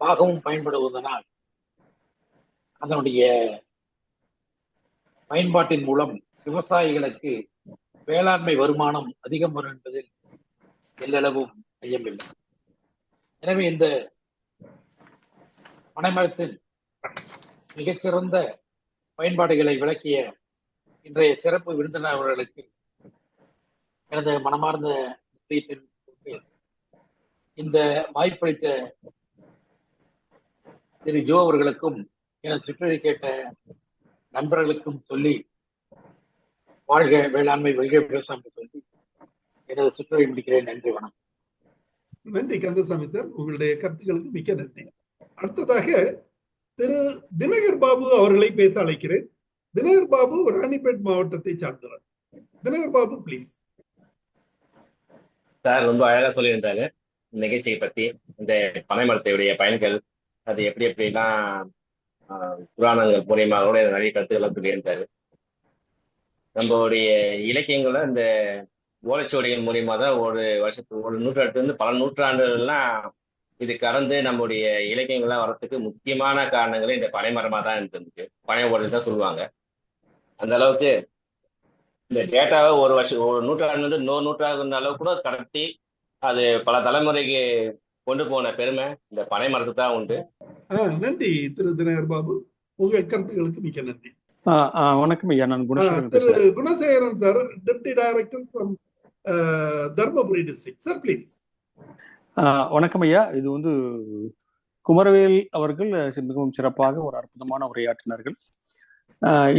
பாகமும் பயன்படுவதனால் அதனுடைய பயன்பாட்டின் மூலம் விவசாயிகளுக்கு வேளாண்மை வருமானம் அதிகம் வரும் என்பதில் எல்லளவும் ஐயமில்லை. எனவே இந்த பனைமரத்தின் மிகச்சிறந்த பயன்பாடுகளை விளக்கிய இன்றைய சிறப்பு விருந்தினர் அவர்களுக்கு எனது மனமார்ந்த இந்த வாய்ப்பளித்த திரு ஜோ அவர்களுக்கும் எனது சுற்றுரை கேட்ட நண்பர்களுக்கும் சொல்லி வாழ்க வேளாண்மை, வெல்க விவசாயம் சொல்லி எனது சுற்றுரை முடிக்கிறேன். நன்றி, வணக்கம். நன்றி கந்தசாமி சார், உங்களுடைய கருத்துக்களுக்கு மிக்க நன்றி. அடுத்ததாக திரு தினகர் பாபு அவர்களை பேச அழைக்கிறேன். தினகர் பாபு ராணிப்பேட் மாவட்டத்தை சார்ந்தவர். தினகர் பாபு, பிளீஸ். சார் ரொம்ப அழகா சொல்லியிருந்தாரு நிகழ்ச்சியை பத்தி. இந்த பனை மரத்தையுடைய பயன்கள், அது எப்படி எப்படிலாம் புராணங்கள் மூலியமாக கூட நிறைய கருத்துக்களை சொல்லியிருந்தாரு. நம்மளுடைய இலக்கியங்கள்ல இந்த ஓலைச்சுவடிகள் மூலியமா தான் ஒரு நூற்றாண்டு பல நூற்றாண்டுகள்லாம் இது கடந்து நம்முடைய இலக்கியங்கள்லாம் வரத்துக்கு முக்கியமான காரணங்களே இந்த பனைமரமா தான் இருந்துச்சு. பனை ஓலை தான் சொல்லுவாங்க. அந்த அளவுக்கு இந்த டேட்டாவை ஒரு நூற்றாண்டு இன்னொரு நூற்றாண்டு இருந்த அளவுக்கு கூட கடத்தி அது பல தலைமுறைக்கு கொண்டு போன பெருமை இந்த பனை மரத்துக்கு தான் உண்டு. நன்றி திரு தினகர் பாபு, உங்கள் கருத்துக்களுக்கு மிக்க நன்றி. வணக்கம் ஐயா, நான் திரு Gunasekaran sir, deputy director from Dharmapuri district. Sir, please. வணக்கம் ஐயா. இது குமரவேல் அவர்கள் மிகவும் சிறப்பாக ஒரு அற்புதமான உரையாற்றினார்கள்.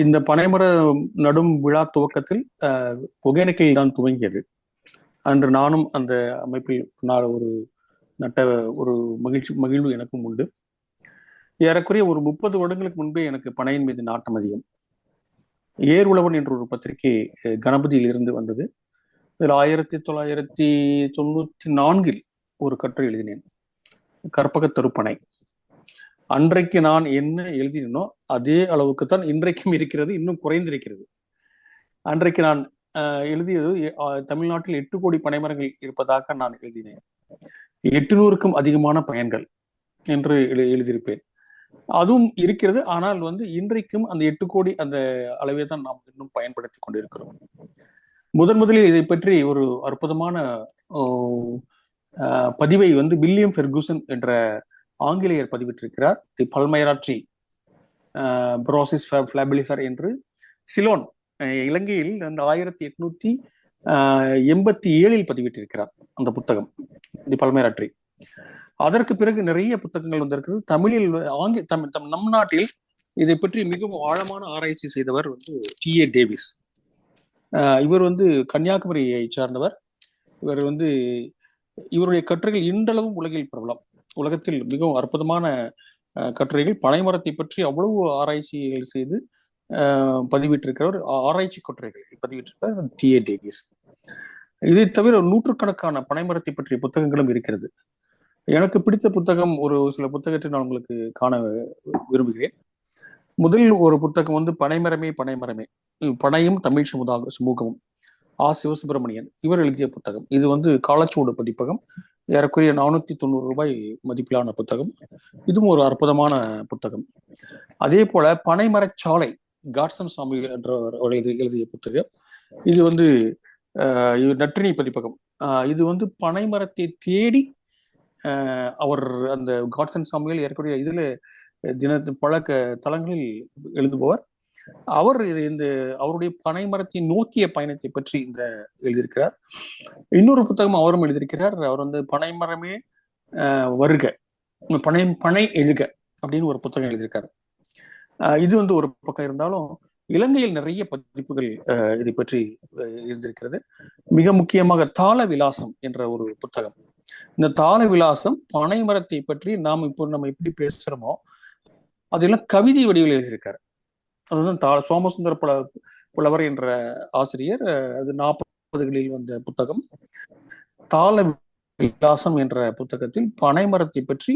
இந்த பனைமர நடும் விழா துவக்கத்தில் ஒகேனக்கல் தான் துவங்கியது. அன்று நானும் அந்த அமைப்பில் ஒரு மகிழ்வு எனக்கும் உண்டு. ஏறக்குறைய ஒரு 30 வருடங்களுக்கு முன்பே எனக்கு பனையின் மீது நாட்டம் அதிகம். ஏர் உழவன் என்ற ஒரு பத்திரிகை கணபதியில் இருந்து வந்தது. இதில் 1994 ஒரு கட்டுரை எழுதினேன், கற்பக தருப்பனை. அன்றைக்கு நான் என்ன எழுதினோ அதே அளவுக்குத்தான் இன்றைக்கும் இருக்கிறது, இன்னும் குறைந்திருக்கிறது. அன்றைக்கு நான் எழுதியது தமிழ்நாட்டில் 8 கோடி பனைமரங்கள் இருப்பதாக நான் எழுதினேன். 800க்கும் அதிகமான பயன்கள் என்று எழுதியிருப்பேன். அதுவும் இருக்கிறது. ஆனால் இன்றைக்கும் அந்த 8 கோடி அந்த அளவை தான் நாம் இன்னும் பயன்படுத்தி கொண்டிருக்கிறோம். முதலில் இதை பற்றி ஒரு அற்புதமான பதிவை வில்லியம் ஃபெர்குசன் என்ற ஆங்கிலேயர் பதிவிட்டிருக்கிறார். தி பல்மைரா ட்ரீ ப்ரோசிஸ் ஃபிளாபிலிஃபர் என்று சிலோன் இலங்கையில் 1887 பதிவிட்டிருக்கிறார் அந்த புத்தகம், தி பல்மைரா ட்ரீ. அதற்கு பிறகு நிறைய புத்தகங்கள் வந்திருக்கிறது தமிழில். நம் நாட்டில் இதை பற்றி மிகவும் ஆழமான ஆராய்ச்சி செய்தவர் T.A. டேவிஸ். இவர் கன்னியாகுமரியை சார்ந்தவர். இவர் இவருடைய கட்டுரைகள் இன்றளவும் உலகில் பிரபலம். உலகத்தில் மிகவும் அற்புதமான கட்டுரைகள், பனைமரத்தை பற்றி அவ்வளவு ஆராய்ச்சிகள் செய்து பதிவிட்டிருக்கிறவர். ஆராய்ச்சி கட்டுரைகள் பதிவிட்டிருக்கிறார் T.A. டேவிஸ். இதை தவிர நூற்றுக்கணக்கான பனைமரத்தை பற்றிய புத்தகங்களும் இருக்கிறது. எனக்கு பிடித்த புத்தகம் ஒரு சில புத்தகத்தை நான் உங்களுக்கு காண விரும்புகிறேன். முதலில் ஒரு புத்தகம் பனைமரமே பனைமரமே, பனையும் தமிழ் சமூகமும், சிவசுப்பிரமணியன் இவர் எழுதிய புத்தகம். இது காலச்சூடு பதிப்பகம். ஏறக்குறைய 490 ரூபாய் மதிப்பிலான புத்தகம். இதுவும் ஒரு அற்புதமான புத்தகம். அதே போல பனைமரச்சாலை, காட்சன் சாமி என்ற எழுதிய புத்தகம். இது நற்றிணை பதிப்பகம். இது பனைமரத்தை தேடி அவர் அந்த காட்சன் சாமிகள் ஏற்கனவே இதுல பல தளங்களில் எழுதுபவர். அவர் அவருடைய பனைமரத்தை நோக்கிய பயணத்தை பற்றி எழுதியிருக்கிறார். இன்னொரு புத்தகம் அவரும் எழுதியிருக்கிறார். அவர் பனைமரமே வருக, பனை எழுக அப்படின்னு ஒரு புத்தகம் எழுதியிருக்காரு. இது ஒரு பக்கம் இருந்தாலும் இலங்கையில் நிறைய பதிப்புகள் இதை பற்றி இருந்திருக்கிறது. மிக முக்கியமாக தாள விலாசம் என்ற ஒரு புத்தகம். இந்த தாள விலாசம் பனைமரத்தை பற்றி நம்ம எப்படி பேசுறோமோ அதெல்லாம் கவிதை வடிவில் எழுதியிருக்காரு. அதுதான் சோமசுந்தர புலவர் என்ற ஆசிரியர், அது 40களில் வந்த புத்தகம். தாள விலாசம் என்ற புத்தகத்தில் பனைமரத்தை பற்றி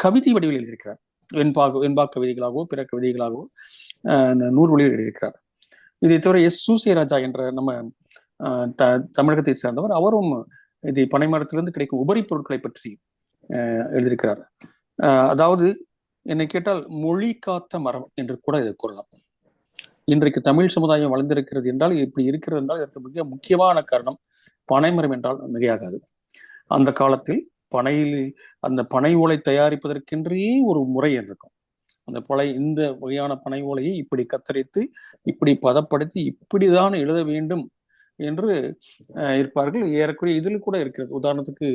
கவிதை வடிவில் எழுதியிருக்கிறார். வெண்பா கவிதைகளாகவோ பிற கவிதைகளாகவோ நூல்களில் எழுதியிருக்கிறார். இதை தவிர சூசேராஜா என்ற நம்ம தமிழகத்தை சேர்ந்தவர், அவரும் இது பனைமரத்திலிருந்து கிடைக்கும் உபரி பொருட்களை பற்றி எழுதியிருக்கிறார். அதாவது என்னை கேட்டால் மொழி காத்த மரம் என்று கூட இதை கூறலாம். இன்றைக்கு தமிழ் சமுதாயம் வளர்ந்திருக்கிறது என்றால், இப்படி இருக்கிறது என்றால் இதற்கு மிக முக்கியமான காரணம் பனைமரம் என்றால் மிகையாகாது. அந்த காலத்தில் அந்த பனை ஓலை தயாரிப்பதற்கென்றே ஒரு முறை இருக்கும். அந்த இந்த வகையான பனை ஓலையை இப்படி கத்தரித்து இப்படி பதப்படுத்தி இப்படிதான் எழுத வேண்டும் என்று இருப்பார்கள். ஏறக்குறைய இதில் கூட இருக்கிறது. உதாரணத்துக்கு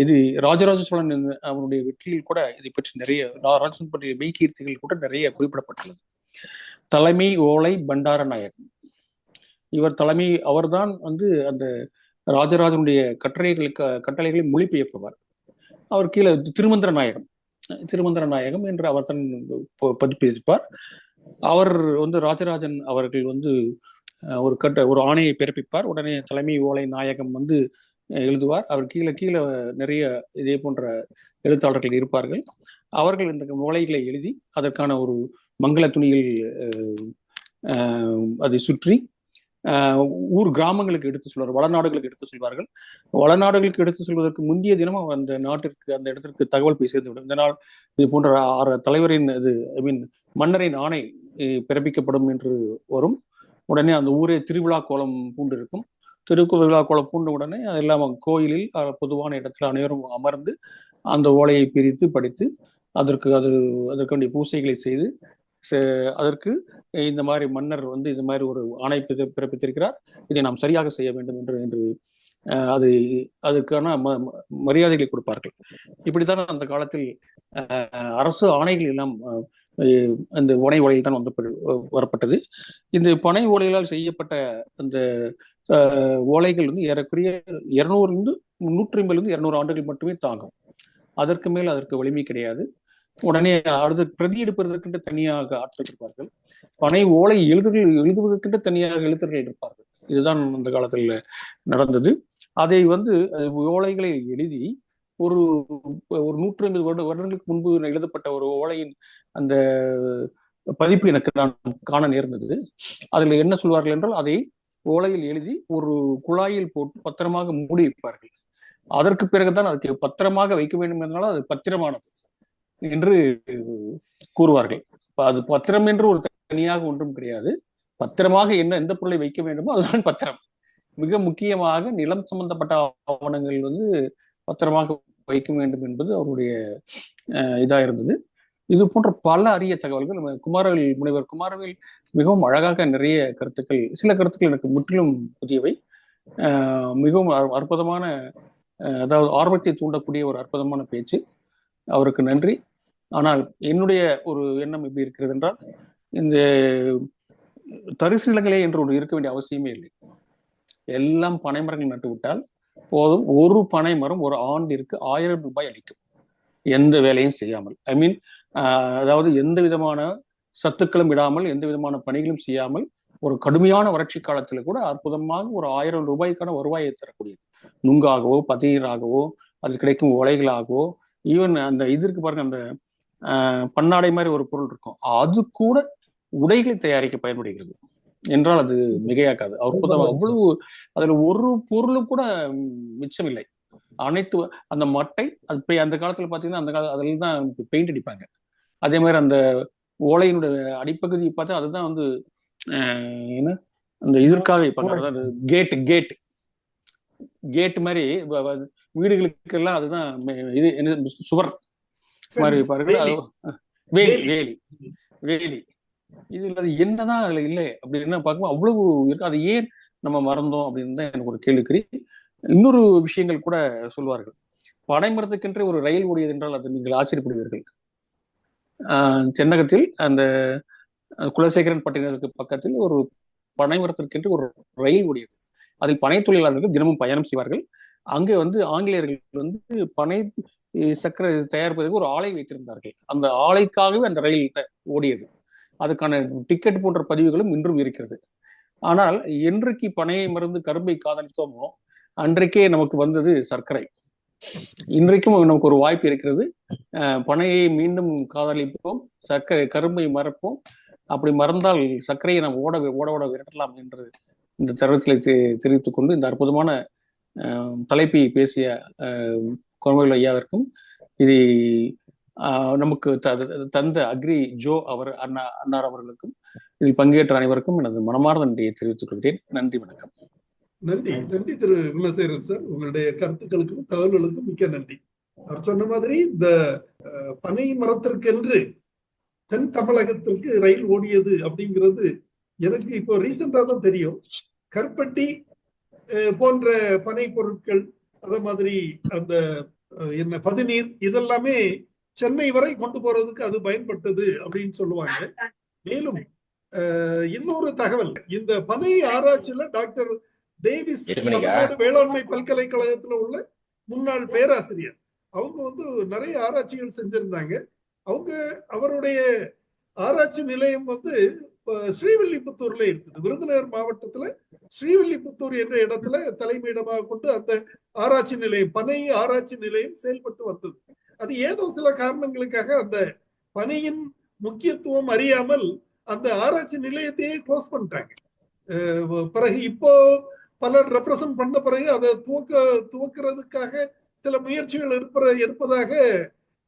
இது ராஜராஜ சோழன் அவனுடைய வெற்றியில் கூட இதை பற்றி நிறைய, ராஜன் பற்றிய மெய்கீர்த்திகள் கூட நிறைய குறிப்பிடப்பட்டுள்ளது. தலைமை ஓலை பண்டார நாயகம், இவர் அவர்தான் அந்த ராஜராஜனுடைய கட்டளைகளை மொழிபெயர்ப்பவர். அவர் கீழே திருமந்திர நாயகம் என்று அவர் தன் பதிப்பிப்பார். அவர் ராஜராஜன் அவர்கள் ஒரு ஆணையை பிறப்பிப்பார். உடனே தலைமை ஓலை நாயகம் எழுதுவார். அவர் கீழே நிறைய இதே போன்ற எழுத்தாளர்கள் இருப்பார்கள். அவர்கள் இந்த ஓலைகளை எழுதி அதற்கான ஒரு மங்கள துணியில் அதை சுற்றி ஊர் கிராமங்களுக்கு எடுத்து சொல்வார், வளநாடுகளுக்கு எடுத்து சொல்வார்கள். வளநாடுகளுக்கு எடுத்து சொல்வதற்கு முந்தைய தினமும் அந்த இடத்திற்கு தகவல் போய் சேர்ந்துவிடும். இந்த நாள் இது போன்ற தலைவரின் மன்னரின் ஆணை பிறப்பிக்கப்படும் என்று வரும். உடனே அந்த ஊரே திருவிழா கோலம் பூண்டு இருக்கும். திருவிழா கோலம் பூண்ட உடனே அதெல்லாம் கோயிலில் பொதுவான இடத்துல அனைவரும் அமர்ந்து அந்த ஓலையை பிரித்து படித்து அதற்கு வேண்டிய பூசைகளை செய்து, அதற்கு இந்த மாதிரி மன்னர் இந்த மாதிரி ஒரு ஆணை பிறப்பித்திருக்கிறார், இதை நாம் சரியாக செய்ய வேண்டும் என்று அதற்கான மரியாதைகளை கொடுப்பார்கள். இப்படித்தான் அந்த காலத்தில் அரசு ஆணைகள் எல்லாம் அந்த பனை ஓலையில் தான் வரப்பட்டது. இந்த பனை ஓலைகளால் செய்யப்பட்ட அந்த ஓலைகள் ஏறக்குறைய 150-200 ஆண்டுகள் மட்டுமே தாங்கும். அதற்கு மேல் அதற்கு வலிமை கிடையாது. உடனே அடுத்து பிரதி எடுப்பதற்கென்று தனியாக ஆட்கள் இருப்பார்கள். பனை ஓலை எழுதுவதற்கென்று தனியாக எழுத்தர்கள் இருப்பார்கள். இதுதான் அந்த காலத்தில் நடந்தது. அதை ஓலைகளை எழுதி ஒரு 150 வருடங்களுக்கு முன்பு எழுதப்பட்ட ஒரு ஓலையின் அந்த பதிப்பு எனக்கு நான் காண நேர்ந்தது. அதில் என்ன சொல்வார்கள் என்றால், அதை ஓலையில் எழுதி ஒரு குழாயில் போட்டு பத்திரமாக மூடி வைப்பார்கள். அதற்கு பிறகுதான் அதுக்கு பத்திரமாக வைக்க வேண்டும் என்றால் அது பத்திரமானது என்று கூறுவார்கள். அது பத்திரம் என்று ஒரு தனியாக ஒன்றும் கிடையாது. பத்திரமாக எந்த பொருளை வைக்க வேண்டுமோ அதுதான் பத்திரம். மிக முக்கியமாக நிலம் சம்பந்தப்பட்ட ஆவணங்கள் பத்திரமாக வைக்க வேண்டும் என்பது அவருடைய இதா இருந்தது. இது போன்ற பல அரிய தகவல்கள் முனைவர் குமாரவேல் மிகவும் அழகாக நிறைய கருத்துக்கள், சில கருத்துக்கள் எனக்கு முற்றிலும் புதியவை, மிகவும் அற்புதமான, அதாவது ஆர்வத்தை தூண்டக்கூடிய ஒரு அற்புதமான பேச்சு. அவருக்கு நன்றி. ஆனால் என்னுடைய ஒரு எண்ணம் எப்படி இருக்கிறது என்றால், இந்த தரிசு நிலங்களே என்று ஒரு இருக்க வேண்டிய அவசியமே இல்லை. எல்லாம் பனைமரங்கள் நட்டு விட்டால் போதும். ஒரு பனை மரம் ஒரு ஆண்டிற்கு 1000 ரூபாய் அளிக்கும், எந்த வேலையும் செய்யாமல். ஐ மீன், அதாவது எந்த விதமான சத்துக்களும் விடாமல், எந்த விதமான பணிகளும் செய்யாமல், ஒரு கடுமையான வறட்சி காலத்துல கூட அற்புதமாக ஒரு 1000 ரூபாய்க்கான வருவாயை தரக்கூடியது. நுங்காகவோ பதநீராகவோ அது கிடைக்கும் உலைகளாகவோ, ஈவன் அந்த இதற்கு பாருங்க, அந்த பன்னாடை மாதிரி ஒரு பொருள் இருக்கும், அது கூட உடைகளை தயாரிக்க பயன்படுகிறது என்றால் அது மிகையாக்காது. அவ்வளவு அதுல ஒரு பொருளும் கூட மிச்சம் இல்லை. அனைத்து அந்த மட்டை, அது அந்த காலத்துல பாத்தீங்கன்னா அந்த காலத்துல அதுல தான் பெயிண்ட் அடிப்பாங்க. அதே மாதிரி அந்த ஓலையினுடைய அடிப்பகுதி பார்த்தா அதுதான் என்ன அந்த இதற்காக வைப்பாங்க, கேட் மாதிரி வீடுகளுக்கு எல்லாம் அதுதான் இது என்ன சுவர் மாதிரி வைப்பார்கள். வேலி இது அது என்னதான் அதுல இல்லை அப்படின்னு பார்க்கும்போது அவ்வளவு இருக்கு. அது ஏன் நம்ம மறந்தோம் அப்படின்னு தான் எனக்கு ஒரு கேள்விக்குறி. இன்னொரு விஷயங்கள் கூட சொல்வார்கள். பனைமரத்துக்கென்று ஒரு ரயில் ஓடியது என்றால் அது நீங்கள் ஆச்சரியப்படுவீர்கள். சென்னகத்தில் அந்த குலசேகரன் பட்டினத்துக்கு பக்கத்தில் ஒரு பனைமரத்திற்கென்று ஒரு ரயில் ஓடியது. அதில் பனை தொழிலாளர்கள் தினமும் பயணம் செய்வார்கள். அங்கே ஆங்கிலேயர்கள் பனை சக்கரை தயாரிப்பதற்கு ஒரு ஆலை வைத்திருந்தார்கள். அந்த ஆலைக்காகவே அந்த ரயில் ஓடியது. அதுக்கான டிக்கெட் போன்ற பதிவுகளும் இன்றும் இருக்கிறது. ஆனால் என்றைக்கு பனையை மறந்து கரும்பை காதலித்தோமோ அன்றைக்கே நமக்கு வந்தது சர்க்கரை. இன்றைக்கும் நமக்கு ஒரு வாய்ப்பு இருக்கிறது. பனையை மீண்டும் காதலிப்போம், கரும்பை மறப்போம். அப்படி மறந்தால் சர்க்கரையை நாம் ஓட விரட்டலாம் என்று இந்த தருணத்தில் தெரிவித்துக் கொண்டு இந்த அற்புதமான தலைப்பை பேசிய குமரவேல் ஐயாவிற்கும் இது நமக்கு தந்த அக்ரி ஜோ அன்னார் அவர்களுக்கும் இதில் பங்கேற்ற அனைவருக்கும் எனது மனமார்ந்த நன்றியை தெரிவித்துக் கொள்கிறேன். நன்றி, வணக்கம். நன்றி திரு குணசேகரன் சார், உங்களுடைய கருத்துக்களுக்கும் தகவல்களுக்கும் மிக்க நன்றி. அவர் சொன்ன மாதிரி இந்த பனை மரத்திற்கென்று தென் தமிழகத்திற்கு ரயில் ஓடியது அப்படிங்கிறது எனக்கு இப்போ ரீசெண்டா தான் தெரியும். கருப்பட்டி போன்ற பனை பொருட்கள், அத மாதிரி அந்த என்ன பதநீர், இதெல்லாமே சென்னை வரை கொண்டு போறதுக்கு அது பயன்பட்டது அப்படின்னு சொல்லுவாங்க. மேலும் இன்னொரு தகவல், இந்த பனை ஆராய்ச்சியில டாக்டர் டேவிஸ் தமிழ்நாடு வேளாண்மை பல்கலைக்கழகத்துல உள்ள முன்னாள் பேராசிரியர், அவங்க நிறைய ஆராய்ச்சிகள் செஞ்சிருந்தாங்க. அவருடைய ஆராய்ச்சி நிலையம் ஸ்ரீவில்லிபுத்தூர்ல இருக்குது. விருதுநகர் மாவட்டத்துல ஸ்ரீவில்லிபுத்தூர் என்ற இடத்துல தலைமையிடமாக கொண்டு அந்த ஆராய்ச்சி நிலையம், பனை ஆராய்ச்சி நிலையம் செயல்பட்டு வந்தது. அது ஏதோ சில காரணங்களுக்காக அந்த பனையின் முக்கியத்துவம் அறியாமல் அந்த ஆராய்ச்சி நிலையத்தையே க்ளோஸ் பண்ணிட்டாங்க. பிறகு இப்போ பலர் ரெப்ரசன்ட் பண்ண பிறகு அதை துவக்கிறதுக்காக சில முயற்சிகள் எடுப்பதாக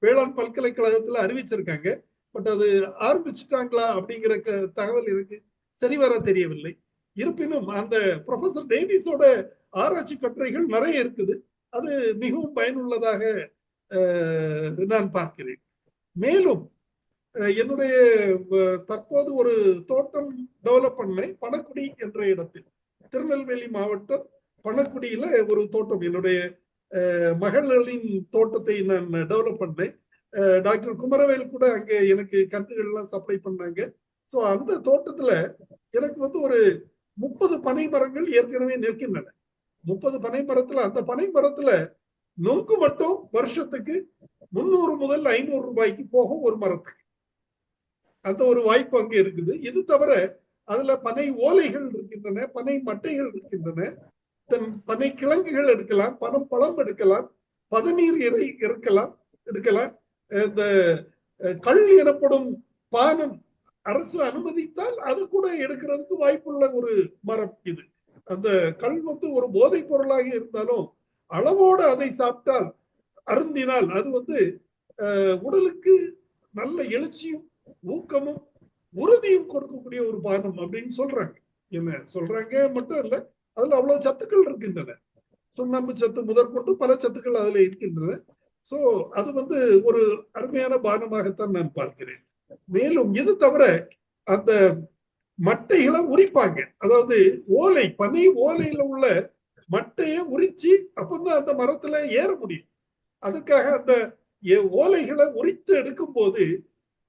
வேளாண் பல்கலைக்கழகத்துல அறிவிச்சிருக்காங்க. பட் அது ஆரம்பிச்சுட்டாங்களா அப்படிங்கிற தகவல் எனக்கு சரிவர தெரியவில்லை. இருப்பினும் அந்த ப்ரொஃபசர் டேவிஸோட ஆராய்ச்சி கட்டுரைகள் நிறைய இருக்குது. அது மிகவும் பயனுள்ளதாக நான் பார்க்கிறேன். மேலும் என்னுடைய தற்போது ஒரு தோட்டம் டெவலப் பண்ணேன் பணக்குடி என்ற இடத்தில், திருநெல்வேலி மாவட்டம் பணக்குடியில ஒரு தோட்டம், என்னுடைய மகளின் தோட்டத்தை நான் டெவலப் பண்ணேன். டாக்டர் குமரவேல் கூட அங்கே எனக்கு கன்றுகள் எல்லாம் சப்ளை பண்ணாங்க. ஸோ அந்த தோட்டத்துல எனக்கு ஒரு 30 பனை மரங்கள் ஏற்கனவே நிற்கின்றன. 30 பனை மரத்துல, அந்த பனை மரத்துல நொங்கு மட்டும் வருஷத்துக்கு 300 முதல் 500 ரூபாய்க்கு போகும் ஒரு மரத்துக்கு. அந்த ஒரு வாய்ப்பு அங்கே இருக்குது. இது தவிர அதுல பனை ஓலைகள் இருக்கின்றன, பனை மட்டைகள் இருக்கின்றன, பனை கிழங்குகள் எடுக்கலாம், பழம் எடுக்கலாம், பதநீர் எடுக்கலாம். இந்த கள் எனப்படும் பானம், அரசு அனுமதித்தால் அது கூட எடுக்கிறதுக்கு வாய்ப்புள்ள ஒரு மரம் இது. அந்த கல் வந்து ஒரு போதைப் பொருளாக இருந்தாலும் அளவோடு அதை சாப்பிட்டால், அருந்தினால் அது வந்து உடலுக்கு நல்ல எழுச்சியும் ஊக்கமும் உறுதியும் கொடுக்கக்கூடிய ஒரு பானம் அப்படின்னு சொல்றாங்க. என்ன சொல்றாங்க மட்டும் இல்ல, அதுல அவ்வளவு சத்துக்கள் இருக்கின்றன. சுண்ணாம்பு சத்து முதற்கொண்டு பல சத்துக்கள் அதுல இருக்கின்றன. சோ அது வந்து ஒரு அருமையான பானமாகத்தான் நான் பார்க்கிறேன். மேலும் இது தவிர அந்த மட்டைகளை உரிப்பாங்க. அதாவது ஓலை, பனை ஓலையில உள்ள மட்டையை உரிச்சு அப்பதான் அந்த மரத்துல ஏற முடியும். அதுக்காக அந்த ஓலைகளை உரித்து எடுக்கும் போது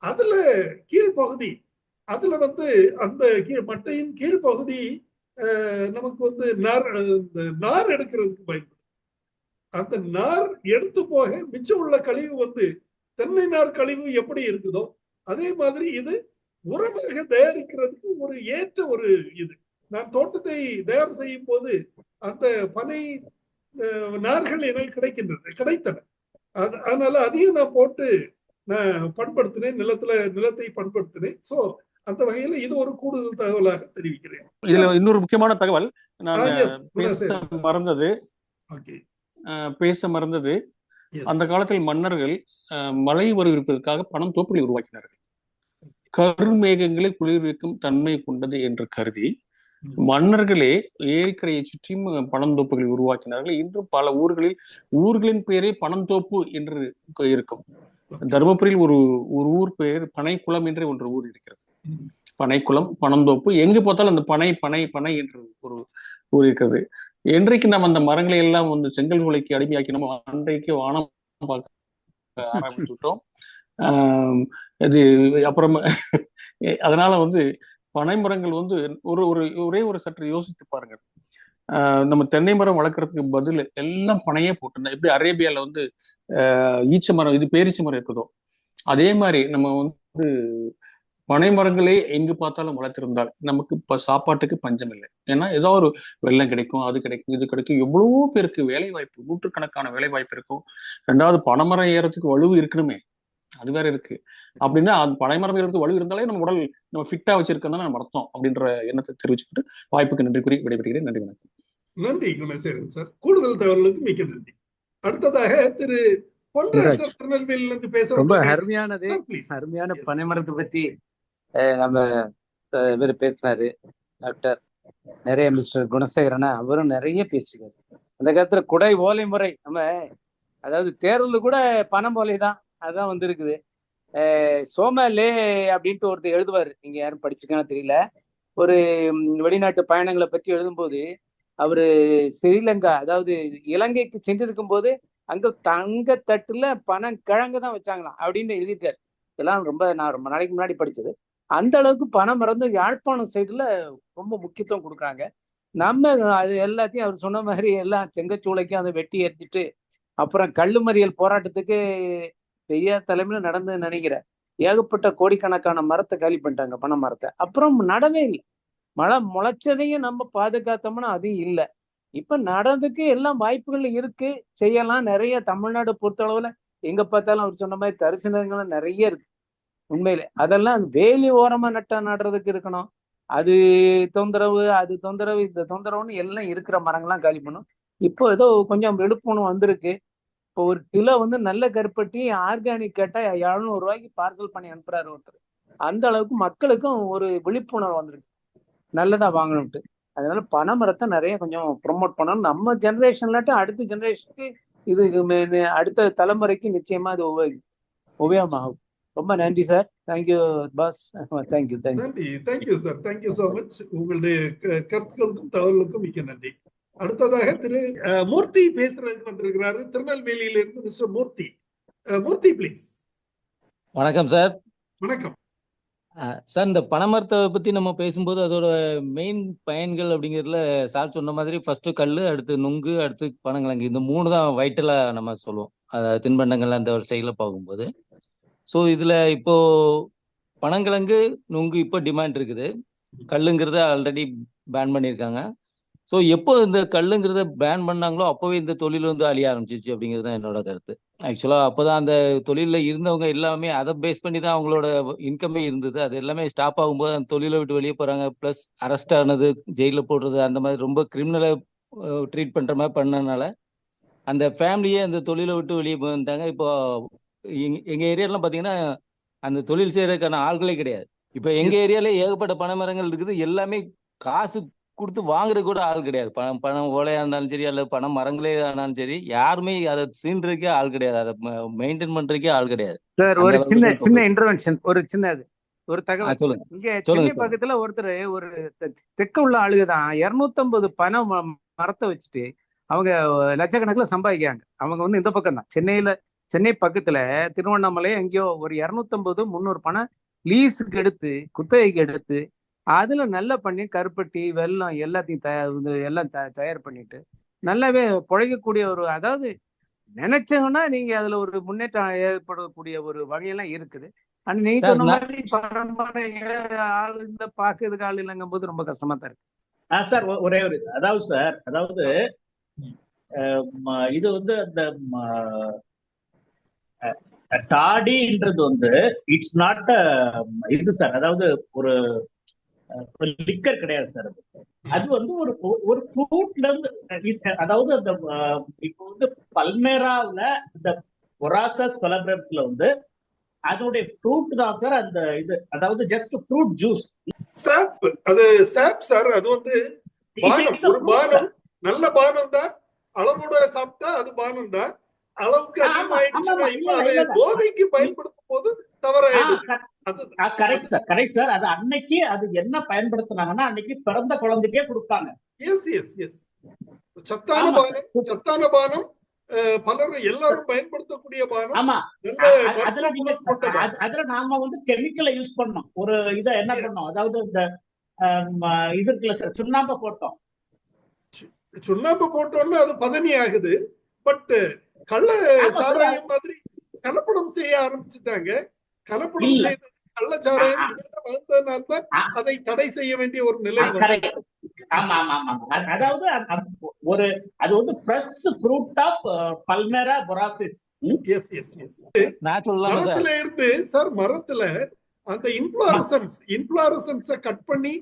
அதுல கீழ்பகுதி, அதுல வந்து அந்த மட்டையின் கீழ்பகுதி நமக்கு வந்து நார் எடுக்கிறதுக்கு பயன்படும். அந்த நார் எடுத்து போக மிச்சம் உள்ள கழிவு வந்து தென்னை நார் கழிவு எப்படி இருக்குதோ அதே மாதிரி இது உரமாக தயாரிக்கிறதுக்கு ஒரு ஏற்ற ஒரு இது. நான் தோட்டத்தை தயார் செய்யும் போது அந்த பனை நார்கள் எனக்கு கிடைத்தன. அதனால அதையும் நான் போட்டு நான் பண்படுத்தினேன், நிலத்தை பண்படுத்தினேன். சோ அந்த வகையில இது ஒரு கூடுதல் தகவலாக தெரிவிக்கிறேன். இதுல இன்னொரு முக்கியமான தகவல் நான் பேச மறந்தது. அந்த காலத்தில் மன்னர்கள் மழை வருவதற்காக பணம் தோப்புகளை உருவாக்கினார்கள். கருமேகங்களை குளிர்விக்கும் தன்மை கொண்டது என்று கருதி மன்னர்களே ஏரிக்கரையை சுற்றியும் பனந்தோப்புகளை உருவாக்கினார்கள். இன்றும் பல ஊர்களின் பெயரே பனந்தோப்பு என்று இருக்கும். தருமபுரியில் ஒரு ஊர் பெயர் பனைக்குளம் என்ற ஒன்று ஊர் இருக்கிறது. பனைக்குளம், பனந்தோப்பு, எங்கு பார்த்தாலும் அந்த பனை பனை பனை என்று ஒரு ஊர் இருக்கிறது. என்றைக்கு நம்ம அந்த மரங்களை எல்லாம் வந்து செங்கல் உலைக்கு அடிமையாக்கினோமோ அன்றைக்கு வானம் பார்க்க ஆரம்பிச்சுட்டோம். இது அப்புறம் அதனால வந்து பனை மரங்கள் வந்து ஒரே ஒரு சற்று யோசித்து பாருங்க. நம்ம தென்னை மரம் வளர்க்கறதுக்கு பதில் எல்லாம் பனையே போட்டு, எப்படி அரேபியால வந்து ஈச்ச மரம், இது பேரிச்ச மரம் இருக்குதோ அதே மாதிரி நம்ம வந்து பனை மரங்களே எங்கு பார்த்தாலும் வளர்த்திருந்தால் நமக்கு சாப்பாட்டுக்கு பஞ்சம் இல்லை. ஏன்னா ஏதோ ஒரு வெள்ளம் கிடைக்கும், அது கிடைக்கும், இது கிடைக்கும். எவ்வளவோ பேருக்கு வேலை வாய்ப்பு, நூற்றுக்கணக்கான வேலை வாய்ப்பு இருக்கும். ரெண்டாவது பனைமரம் ஏறதுக்கு வலு இருக்கணுமே, அது வேற இருக்கு. அப்படின்னா அது பனைமரம் ஏறதுக்கு வலு இருந்தாலே நம்ம உடல் நம்ம ஃபிட்டா வச்சிருக்கோம் நம்ம அர்த்தம் அப்படின்ற எண்ணத்தை தெரிவிச்சுக்கிட்டு வாய்ப்புக்கு நன்றி கூறி விடைபெறுகிறேன். நன்றி, வணக்கம். நன்றி குணசேகரன் சார், கூடுதல் தகவலுக்கு மிக்க நன்றி. அடுத்ததாக திரு பொன்ராஜ் திருநெல்வேலியிலிருந்து பேச. ரொம்ப அருமையான பனைமரத்தை பற்றி நம்ம இவர் பேசினாரு டாக்டர். நிறைய மிஸ்டர் குணசேகரனா அவரும் நிறைய பேசிருக்காரு. அந்த காலத்துல குடை ஓலை முறை, நம்ம அதாவது தேர்வுல கூட பணம் ஓலை தான் அதுதான் வந்திருக்குது. சோமலே அப்படின்ட்டு ஒருத்தர் எழுதுவாரு, நீங்க யாரும் படிச்சிருக்கான்னு தெரியல. ஒரு வெளிநாட்டு பயணங்களை பற்றி எழுதும்போது அவரு ஸ்ரீலங்கா, அதாவது இலங்கைக்கு சென்றிருக்கும் போது அங்க தங்க தட்டுல பனங்கிழங்கு தான் வச்சாங்களாம் அப்படின்னு எழுதியிருக்காரு. இதெல்லாம் நான் ரொம்ப நாளைக்கு முன்னாடி படிச்சது. அந்த அளவுக்கு பணம் மறந்து யாழ்ப்பாணம் சைடுல ரொம்ப முக்கியத்துவம் கொடுக்குறாங்க. நம்ம அது எல்லாத்தையும் அவர் சொன்ன மாதிரி எல்லாம் செங்கச்சூளைக்கும் அதை வெட்டி எரிஞ்சிட்டு அப்புறம் கல்லுமறியல் போராட்டத்துக்கு பெரியார் தலைமையில நடந்து நினைக்கிறேன். ஏகப்பட்ட கோடிக்கணக்கான மரத்தை காலி பண்ணிட்டாங்க, பனை மரத்தை. அப்புறம் நடவே இல்லை. மழை முளைச்சதையும் நம்ம பாதுகாத்தோம்னா அதுவும் இல்லை. இப்ப நடந்துக்கு எல்லாம் வாய்ப்புகள் இருக்கு, செய்யலாம். நிறைய தமிழ்நாடு பொறுத்தளவுல எங்க பார்த்தாலும் அவர் சொன்ன மாதிரி தரிசனங்களும் நிறைய இருக்கு. உண்மையிலே அதெல்லாம் வேலி ஓரமா நடுறதுக்கு இருக்கணும். அது தொந்தரவு, இந்த தொந்தரவுன்னு எல்லாம் இருக்கிற மரங்கள்லாம் காலி பண்ணும். இப்போ ஏதோ கொஞ்சம் விழுப்புணர்வு வந்திருக்கு. இப்போ ஒரு கிலோ வந்து நல்ல கருப்பட்டி ஆர்கானிக் கேட்டா 700 ரூபாய்க்கு பார்சல் பண்ணி அனுப்புறாரு ஒருத்தர். அந்த அளவுக்கு மக்களுக்கும் ஒரு விழிப்புணர்வு வந்திருக்கு, நல்லதா வாங்கணும்ட்டு. அதனால பனை மரத்தை நிறைய கொஞ்சம் ப்ரொமோட் பண்ணணும். நம்ம ஜெனரேஷன்லாட்டு அடுத்த ஜெனரேஷனுக்கு இது அடுத்த தலைமுறைக்கு நிச்சயமா அது உபயோகமாகும். ரொம்ப நன்றி sir. Thank you boss. Thank you sir, thank you so much. உங்களுடைய கருத்துக்களுக்கும் தகவலுக்கும் மிக்க நன்றி. அடுத்ததாக திரு மூர்த்தி பேசுறதுக்கு வந்திருக்கிறாரு திருநெல்வேலியில இருந்து. Mister Murthy please. வணக்கம் சார். வணக்கம் சார். இந்த பனைமரத்தை பத்தி நம்ம பேசும்போது அதோட மெயின் பயன்கள் அப்படிங்கிறதுல சார் சொன்ன மாதிரி ஃபர்ஸ்ட் கல், அடுத்து நுங்கு, அடுத்து பனங்கிழங்கு, இந்த 3 தான் வைட்டலா நம்ம சொல்லுவோம். அதாவது தின்பண்டங்கள் அந்த ஒரு சைடில் பார்க்கும்போது. ஸோ இதுல இப்போ பனங்கிழங்கு, நுங்கு இப்போ டிமாண்ட் இருக்குது. கல்லுங்கிறத ஆல்ரெடி பேன் பண்ணியிருக்காங்க. ஸோ எப்போ இந்த கல்லுங்கிறத பேன் பண்ணாங்களோ அப்போவே இந்த தொழில் வந்து அழிய ஆரம்பிச்சிச்சு அப்படிங்கிறது தான் என்னோட கருத்து. ஆக்சுவலாக அப்போ தான் அந்த தொழிலில் இருந்தவங்க எல்லாமே அதை பேஸ் பண்ணி தான் அவங்களோட இன்கமே இருந்தது. அது எல்லாமே ஸ்டாப் ஆகும்போது அந்த தொழிலை விட்டு வெளியே போகிறாங்க. ப்ளஸ் அரெஸ்ட் ஆனது, ஜெயிலில் போடுறது, அந்த மாதிரி ரொம்ப கிரிமினலை ட்ரீட் பண்ணுற மாதிரி பண்ணனால அந்த ஃபேமிலியே அந்த தொழிலை விட்டு வெளியே போயிட்டாங்க. இப்போ எங்கள் ஏரியாலாம் பார்த்தீங்கன்னா அந்த தொழில் செய்யறதுக்கான ஆள்களே கிடையாது. இப்போ எங்கள் ஏரியாலே ஏகப்பட்ட பனைமரங்கள் இருக்குது. எல்லாமே காசு கொடுத்து வாங்குறது கூட ஆள் கிடையாது. பணம் ஓலையா இருந்தாலும் சரி, அல்லது பணம் மரங்களே ஆனாலும் சரி, யாருமே அதை சீன்றதுக்கே ஆள் கிடையாது. அதை மெயின்டைன் பண்றதுக்கே ஆள் கிடையாது. சார் ஒரு சின்ன இன்டர்வென்ஷன், ஒரு சின்னது ஒரு தகவல். சொல்லுங்க. இங்க சொல்லுங்க சென்னை பக்கத்துல ஒருத்தர் ஒரு தெற்க உள்ள ஆளுகதான் 250 பனை மரத்தை வச்சுட்டு அவங்க லட்சக்கணக்கில் சம்பாதிக்கிறாங்க. அவங்க வந்து இந்த பக்கம் தான் சென்னை பக்கத்துல திருவண்ணாமலை எங்கேயோ ஒரு 250-300 பனை லீஸுக்கு எடுத்து, குத்தகைக்கு எடுத்து, அதுல நல்லா பண்ணி கருப்பட்டி, வெல்லம் எல்லாத்தையும் எல்லாம் தயார் பண்ணிட்டு நல்லாவே பிழைக்கக்கூடிய ஒரு, அதாவது நினைச்சவங்கன்னா நீங்க அதுல ஒரு முன்னேற்றம் ஏற்படக்கூடிய ஒரு வகையெல்லாம் இருக்குது. ஆனா நீங்க சொன்ன மாதிரி பரம்பரை ஆள் இந்த பாக்குறதுக்கு ஆள் இல்லைங்கும் போது ரொம்ப கஷ்டமா தான் இருக்கு. சார் ஒரே ஒரு அதாவது இது வந்து அந்த டாடின்றது வந்து இட்ஸ் நாட் இது சார், அதாவது ஒரு லிக்கர் கிடையாது சார். அது வந்து ஒரு ஃப்ரூட்ல இருந்து, அதாவது அந்த இப்போ வந்து பல்மேராவில் இந்த பொராசஸ் கொலபரேட்ஸ்ல வந்து அதனுடைய ஃப்ரூட் தான் சார் அந்த இது, அதாவது ஜஸ்ட் ஃப்ரூட் ஜூஸ். சாப், அது சாப் சார். அது வந்து பானம், ஒரு பானம், நல்ல பானம் தான். அளவோட சாப்பிட்டா அது பானம் தான். அளவுக்கு அதிகமாயிடுச்சுன்னா இப்ப அதை போதைக்கு பயன்படுத்தும் போது தவறாயிடுது. Correct sir. அது அன்னைக்கு அது என்ன பயன்படுத்தினாங்கன்னா அன்னைக்கு பிறந்த குழந்தைக்கே கொடுப்பாங்க. சத்தான பானம், பலரும் எல்லாரும் பயன்படுத்தக்கூடிய பானம். ஆமா, அதுல நாம வந்து கெமிக்கலை யூஸ் பண்ணோம். ஒரு இதை என்ன பண்ணோம், அதாவது இந்த இதுக்குள்ள சுண்ணாம்பு போட்டோம்னா அது பதனி ஆகுது. பட் கள்ள சாராயம் மாதிரி கலப்படம் செய்ய ஆரம்பிச்சுட்டாங்க. கலப்படம் செய்தது கள்ளச்சாராயம் வந்ததுனால்தான் அதை தடை செய்ய வேண்டிய ஒரு நிலை. ஆமா, அதாவது அது வந்து ஃப்ரெஷ் ஃப்ரூட் ஆஃப் பல்மேரா பொராசிஸ். மரத்துல இருந்து சார், மரத்துல அந்த இன்ஃப்ளாரசன்ஸ கட் பண்ணி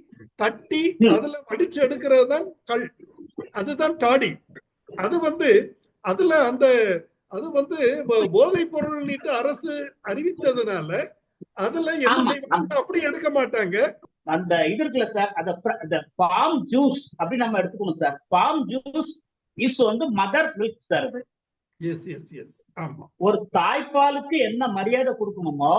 தட்டி அதுல வடிச்சு எடுக்கிறது தான் கல். அதுதான் டாடி. அது வந்து அதுல அது வந்து போதைப் பொருள் அரசு அறிவித்ததுனால அதுல என்ன செய்வாங்க, அப்படி எடுக்க மாட்டாங்க. அந்த இது இருக்குல்ல சார், அந்த பாம் ஜூஸ் அப்படி நம்ம எடுத்துக்கணும் சார். பாம் ஜூஸ் இஸ் வந்து மதர் மில்க் சார். அது ஆமா, ஒரு தாய்ப்பாலுக்கு என்ன மரியாதை கொடுக்கணுமோ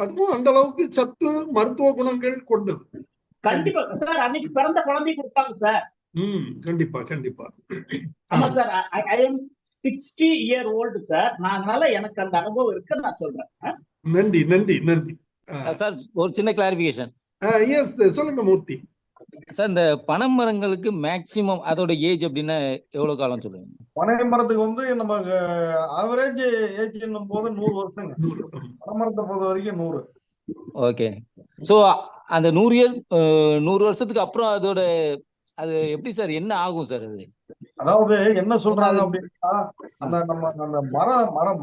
அதுவும் அந்த அளவுக்கு சத்து, மருத்துவ குணங்கள் கொண்டது. கண்டிப்பா சார். அன்னைக்கு பிறந்த குழந்தை கொடுப்பாங்க சார். கண்டிப்பா. ஆமா sir. I am 60 year old sir. அதனால எனக்கு அந்த அனுபவம் இருக்கு, நான் சொல்றேன். நன்றி சார். ஒரு சின்ன கிளாரிபிகேஷன். சொல்லுங்க மூர்த்தி சார். இந்த பனை மரங்களுக்கு மேக்சிமம் அதோட ஏஜ் அப்படின்னா எவ்வளவு காலம் சொல்லுங்க? பனை மரத்துக்கு வந்து நம்ம ஆவரேஜ் ஏஜ் என்னும் போது 100 வருஷங்க. பனை மரத்தை பொறுத்த வரைக்கும் 100. ஓகே. ஸோ அந்த 100 வருஷத்துக்கு அப்புறம் அதோட அது எப்படி சார், என்ன ஆகும் சார்? அது அதாவது என்ன சொல்றாங்க அப்படின்னா, அந்த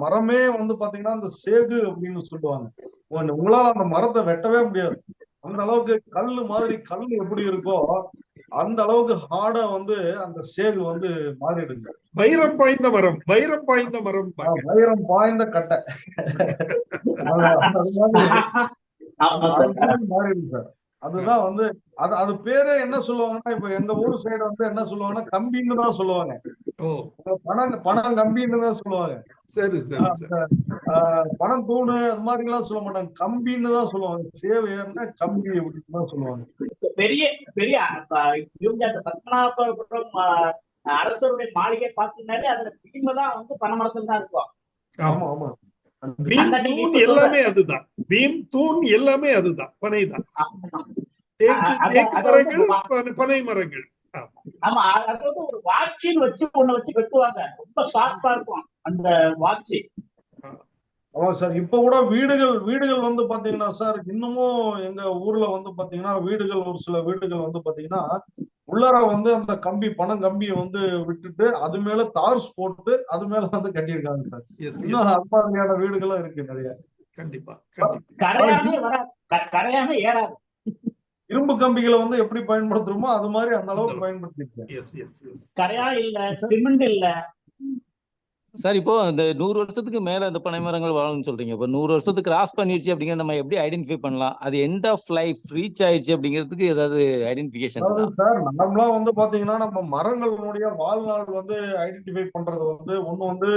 மரமே வந்து பாத்தீங்கன்னா அந்த சேகு அப்படின்னு சொல்லுவாங்க. உங்களால அந்த மரத்தை வெட்டவே முடியாது. அந்த அளவுக்கு கல்லு மாதிரி, கல்லு எப்படி இருக்கோ அந்த அளவுக்கு ஹார்டா வந்து அந்த சேகு வந்து மாறிடுங்க. வைரம் பாய்ந்த மரம், வைரம் பாய்ந்த கட்டை மாறிடுங்க சார். அதுதான் வந்து அது பேரே என்ன சொல்லுவாங்கன்னா, இப்ப எங்க ஊர் சைடு வந்து என்ன சொல்லுவாங்கன்னா கம்பின்னு தான் சொல்லுவாங்க. பணம் கம்பின்னு தான் சொல்லுவாங்க. பணம் தூணு அது மாதிரி எல்லாம் சொல்ல மாட்டாங்க, கம்பின்னு தான் சொல்லுவாங்க. சேவையர்னா கம்பி அப்படின்னு தான் சொல்லுவாங்க. பெரிய இவங்க அந்த பத்மநாபபுரம் அரசருடைய மாளிகை பார்த்தீங்கன்னாலே அதுல பீம்தான் வந்து பனைமரத்துல தான் இருக்கும். ஆமா. எல்லாமே அதுதான். பீம் தூண் எல்லாமே அதுதான், பனைதான். பனை மரங்கள். ஆமா, அதாவது ஒரு வாட்சின்னு வச்சு ஒண்ணு வச்சு வெட்டுவாங்க. ரொம்ப ஷார்ப்பா இருக்கும் அந்த வாட்சி. ஆமா சார். இப்ப கூட வீடுகள் வந்து பாத்தீங்கன்னா சார், இன்னமும் எங்க ஊர்ல வந்து பாத்தீங்கன்னா வீடுகள், ஒரு சில வீடுகள் வந்து பாத்தீங்கன்னா உள்ளார வந்து அந்த பணம் கம்பியை வந்து விட்டுட்டு அது மேல தார்ஸ் போட்டு அது மேல வந்து கட்டியிருக்காங்க சார். இன்னும் அது மாதிரியான வீடுகளும் இருக்கு நிறைய. கண்டிப்பா கரையானே வராது, கரையானே ஏறாது. இரும்பு கம்பிகளை வந்து எப்படி பயன்படுத்துறோமோ அது மாதிரி அந்த அளவுக்கு பயன்படுத்திருக்கேன். கரையா இல்ல, சிமெண்ட் இல்ல சார். இப்போ அந்த 100 வருஷத்துக்கு மேல அந்த பனை மரங்கள் வாழும்னு சொல்றீங்க. இப்போ 100 வருஷத்துக்கு கிராஸ் பண்ணிருச்சு அப்படிங்கிறத நம்ம எப்படி ஐடென்டிஃபை பண்ணலாம்? அது எண்ட் ஆஃப் லைஃப் ரீச் ஆயிடுச்சு அப்படிங்கிறதுக்கு ஏதாவது ஐடென்டிஃபிகேஷன் இருக்கா? சார் நார்மலா வந்து பாத்தீங்கன்னா நம்ம மரங்களுடைய வாழ்நாள் வந்து ஐடென்டிஃபை பண்றது வந்து ஒண்ணு வந்து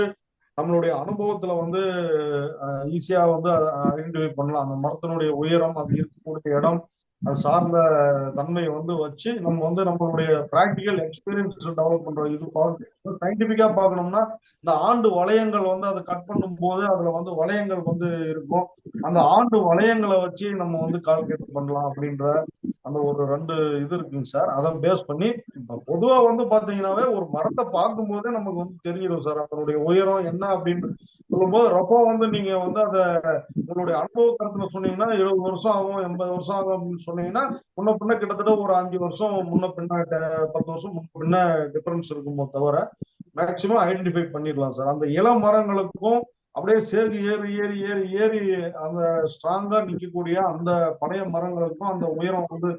நம்மளுடைய அனுபவத்துல வந்து ஈஸியா வந்து ஐடென்டிஃபை பண்ணலாம். அந்த மரத்தினுடைய உயரம், அது இருக்கக்கூடிய இடம், அது சார்ந்த தன்மையை வந்து வச்சு நம்ம வந்து நம்மளுடைய பிராக்டிக்கல் எக்ஸ்பீரியன்ஸ் டெவலப் பண்றோம். இது சயின்டிபிக்கா பார்க்கணும்னா இந்த ஆண்டு வளையங்கள் வந்து அதை கட் பண்ணும் போது அதுல வந்து வளையங்கள் வந்து இருக்கும். அந்த ஆண்டு வளையங்களை வச்சு நம்ம வந்து கால்குலேட் பண்ணலாம் அப்படின்ற அந்த ஒரு 2 இது இருக்குங்க சார். அதை பேஸ் பண்ணி பொதுவா வந்து பாத்தீங்கன்னாவே ஒரு மரத்தை பார்க்கும் போதே நமக்கு வந்து தெரிஞ்சிடும் சார் அதனுடைய உயரம் என்ன அப்படின்னு சொல்லும்போது. ரொம்ப வந்து நீங்க வந்து அதை உங்களுடைய அனுபவ கருத்துல சொன்னீங்கன்னா 70 வருஷம் ஆகும், 80 வருஷம் ஆகும் அப்படின்னு சொன்னீங்கன்னா முன்ன பின்ன கிட்டத்தட்ட ஒரு 5 வருஷம் முன்ன பின்ன 10 வருஷம் முன்ன பின்ன டிஃபரன்ஸ் இருக்குமோ தவிர மேக்சிமம் ஐடென்டிஃபை பண்ணிடலாம் சார். அந்த இளம் மரங்களுக்கும் அப்படியே சேர்ந்து ஏறி அந்த ஸ்ட்ராங்கா நிக்கக்கூடிய அந்த பழைய மரங்களுக்கும் அந்த உயரம் வந்து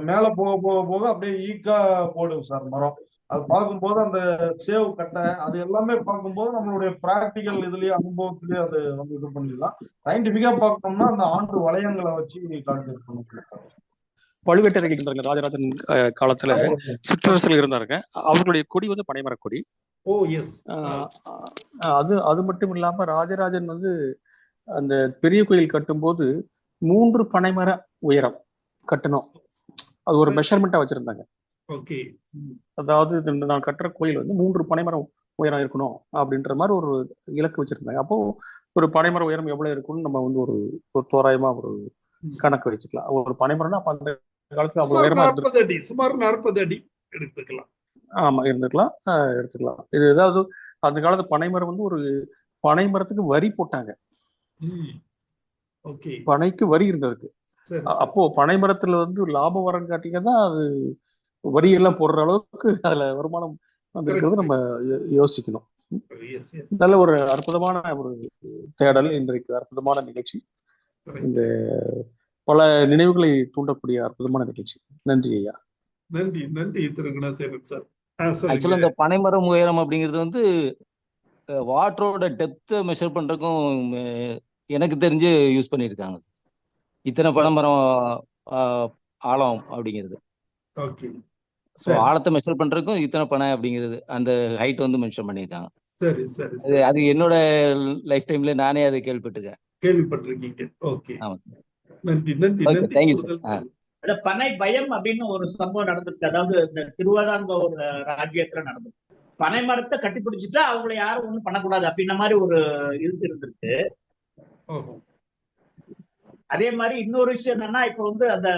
மேல போக அப்படியே ஈக்கா போடும் சார் மரம். அது பார்க்கும்போது அந்த சேவ் கட்டை அது எல்லாமே பார்க்கும்போது நம்மளுடைய பிராக்டிக்கல் இதுலயே அனுபவத்திலேயே அது வந்து இது பண்ணிடலாம். சயின்டிபிக்கா பார்க்கணும்னா அந்த ஆண்டு வளையங்களை வச்சு கால்குலேட் பண்ணிக்கலாம். பழுவேட்டரையர்கள் இருந்தாங்க ராஜராஜன் காலத்துல, சிற்றரசர்கள் இருந்தாருங்க. அவர்களுடைய கொடி வந்து பனைமர கொடி. அது மட்டும் இல்லாம ராஜராஜன் வந்து அந்த பெரிய கோயில் கட்டும்போது 3 பனைமர உயரம் கட்டணும். அது ஒரு மெஷர்மெண்டா வச்சிருந்தாங்க. அதாவது நான் கட்டுற கோயில் வந்து 3 பனைமரம் உயரம் இருக்கணும் அப்படின்ற மாதிரி ஒரு இலக்கு வச்சிருந்தாங்க. அப்போ ஒரு பனைமர உயரம் எவ்வளவு இருக்கும்னு நம்ம வந்து ஒரு தோராயமா ஒரு கணக்கு வச்சுக்கலாம். ஒரு பனைமரம்னா அப்ப அந்த காலத்துல அவ்வளவு உயரமா சுமார் 40 அடி எடுத்துக்கலாம். ஆமா எடுத்துக்கலாம். இது ஏதாவது அந்த காலத்து பனைமரம் வந்து ஒரு பனைமரத்துக்கு வரி போட்டாங்க. பனைக்கு வரி இருந்ததுக்கு. அப்போ பனைமரத்துல வந்து லாபம் வரம் காட்டிங்கன்னா அது வரி எல்லாம் போடுற அளவுக்கு அதுல வருமானம் வந்திருக்கிறது நம்ம யோசிக்கணும். நல்ல ஒரு அற்புதமான ஒரு தேடல் இன்றைக்கு, அற்புதமான நிகழ்ச்சி. இந்த பல நினைவுகளை தூண்டக்கூடிய அற்புதமான நிகழ்ச்சி. நன்றி ஐயா. நன்றி திரு குணசேகரன் சார். ஆக்சுவலா இந்த பனைமரம் உயரம் அப்படிங்கிறது வந்து வாட்டரோட டெப்த் மெஷர் பண்றதுக்கும் எனக்கு தெரிஞ்சு யூஸ் பண்ணியிருக்காங்க. இத்தனை பனைமரம் ஆழம் அப்படிங்கிறது, ஆழத்தை மெஷர் பண்றதுக்கும் இத்தனை பனை அப்படிங்கிறது அந்த ஹைட் வந்து மென்ஷன் பண்ணியிருக்காங்க. அது என்னோட லைஃப் டைம்ல நானே அதை கேள்விப்பட்டிருக்கீங்க. ஆமா சார். நன்றி. Thank you sir. பனை பயம் அப்படின்னு ஒரு சம்பவம் நடந்திருக்கு. அதாவது இந்த திருவிதாங்கூர் ராஜ்யத்துல நடந்திருக்கு. பனை மரத்தை கட்டிப்பிடிச்சிட்டா அவங்களை யாரும் ஒண்ணும் பண்ணக்கூடாது அப்படின்ன மாதிரி ஒரு இருந்திருக்கு. அதே மாதிரி இன்னொரு விஷயம் என்னன்னா, இப்ப வந்து அந்த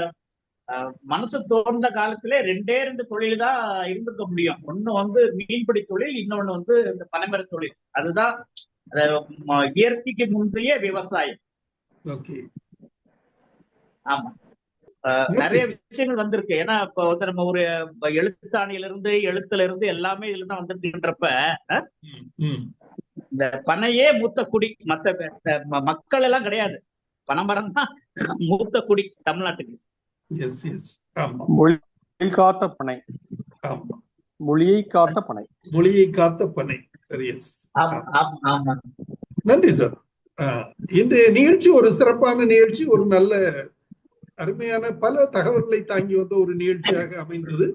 மனசு தோன்ற காலத்திலே 2 தொழில் தான் இருந்துக்க முடியும். ஒண்ணு வந்து மீன்பிடி தொழில், இன்னொன்னு வந்து இந்த பனைமர தொழில். அதுதான் இயற்கைக்கு முந்தைய விவசாயம். ஆமா, நிறைய விஷயங்கள் வந்திருக்கு. ஏன்னா இப்ப வந்து நம்ம ஒரு எழுத்தாணியில இருந்து எல்லாமே இதுலதான் வந்துருக்குன்றப்ப இந்த பனையே மூத்த குடி, மத்த மக்கள் எல்லாம் கிடையாது. பனைமரம் தான் மூத்த குடி தமிழ்நாட்டுக்கு. மொழியை காத்த பனை. நன்றி சார். இன்றைய நிகழ்ச்சி ஒரு சிறப்பான நிகழ்ச்சி, ஒரு நல்ல அருமையான பல தகவல்களை தாங்கி வந்த ஒரு நிகழ்ச்சியாக அமைந்தது.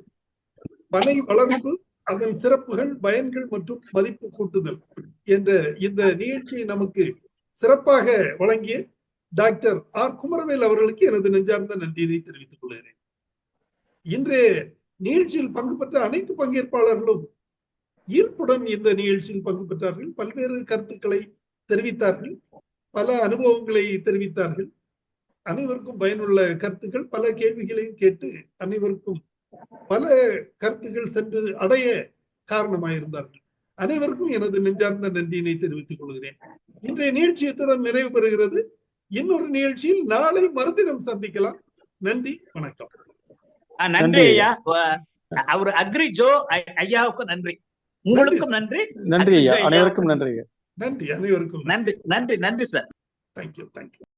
பனை வளர்ப்பு, அதன் சிறப்புகள், பயன்கள் மற்றும் மதிப்பு கூட்டுதல் என்ற இந்த நிகழ்ச்சியை நமக்கு சிறப்பாக வழங்கிய டாக்டர் ஆர் குமரவேல் அவர்களுக்கு எனது நெஞ்சார்ந்த நன்றியை தெரிவித்துக் கொள்கிறேன். இன்றைய நிகழ்ச்சியில் பங்கு பெற்ற அனைத்து பங்கேற்பாளர்களும் ஈர்ப்புடன் இந்த நிகழ்ச்சியில் பங்கு பெற்றார்கள். பல்வேறு கருத்துக்களை தெரிவித்தார்கள், பல அனுபவங்களை தெரிவித்தார்கள். அனைவருக்கும் பயனுள்ள கருத்துக்கள், பல கேள்விகளையும் கேட்டு அனைவருக்கும் பல கருத்துக்கள் சென்று அடைய காரணமாயிருந்தார்கள். அனைவருக்கும் எனது நெஞ்சார்ந்த நன்றியினை தெரிவித்துக் கொள்கிறேன். இன்றைய நிகழ்ச்சி இத்துடன் நிறைவு பெறுகிறது. இன்னொரு நிகழ்ச்சியில் நாளை மறுதினம் சந்திக்கலாம். நன்றி, வணக்கம். நன்றி ஐயா. அவர் அக்ரி ஜோ ஐயாவுக்கும் நன்றி, உங்களுக்கும் நன்றி. நன்றி ஐயா, அனைவருக்கும் நன்றி. நன்றி, அனைவருக்கும் நன்றி. நன்றி, நன்றி சார். தேங்க்யூ.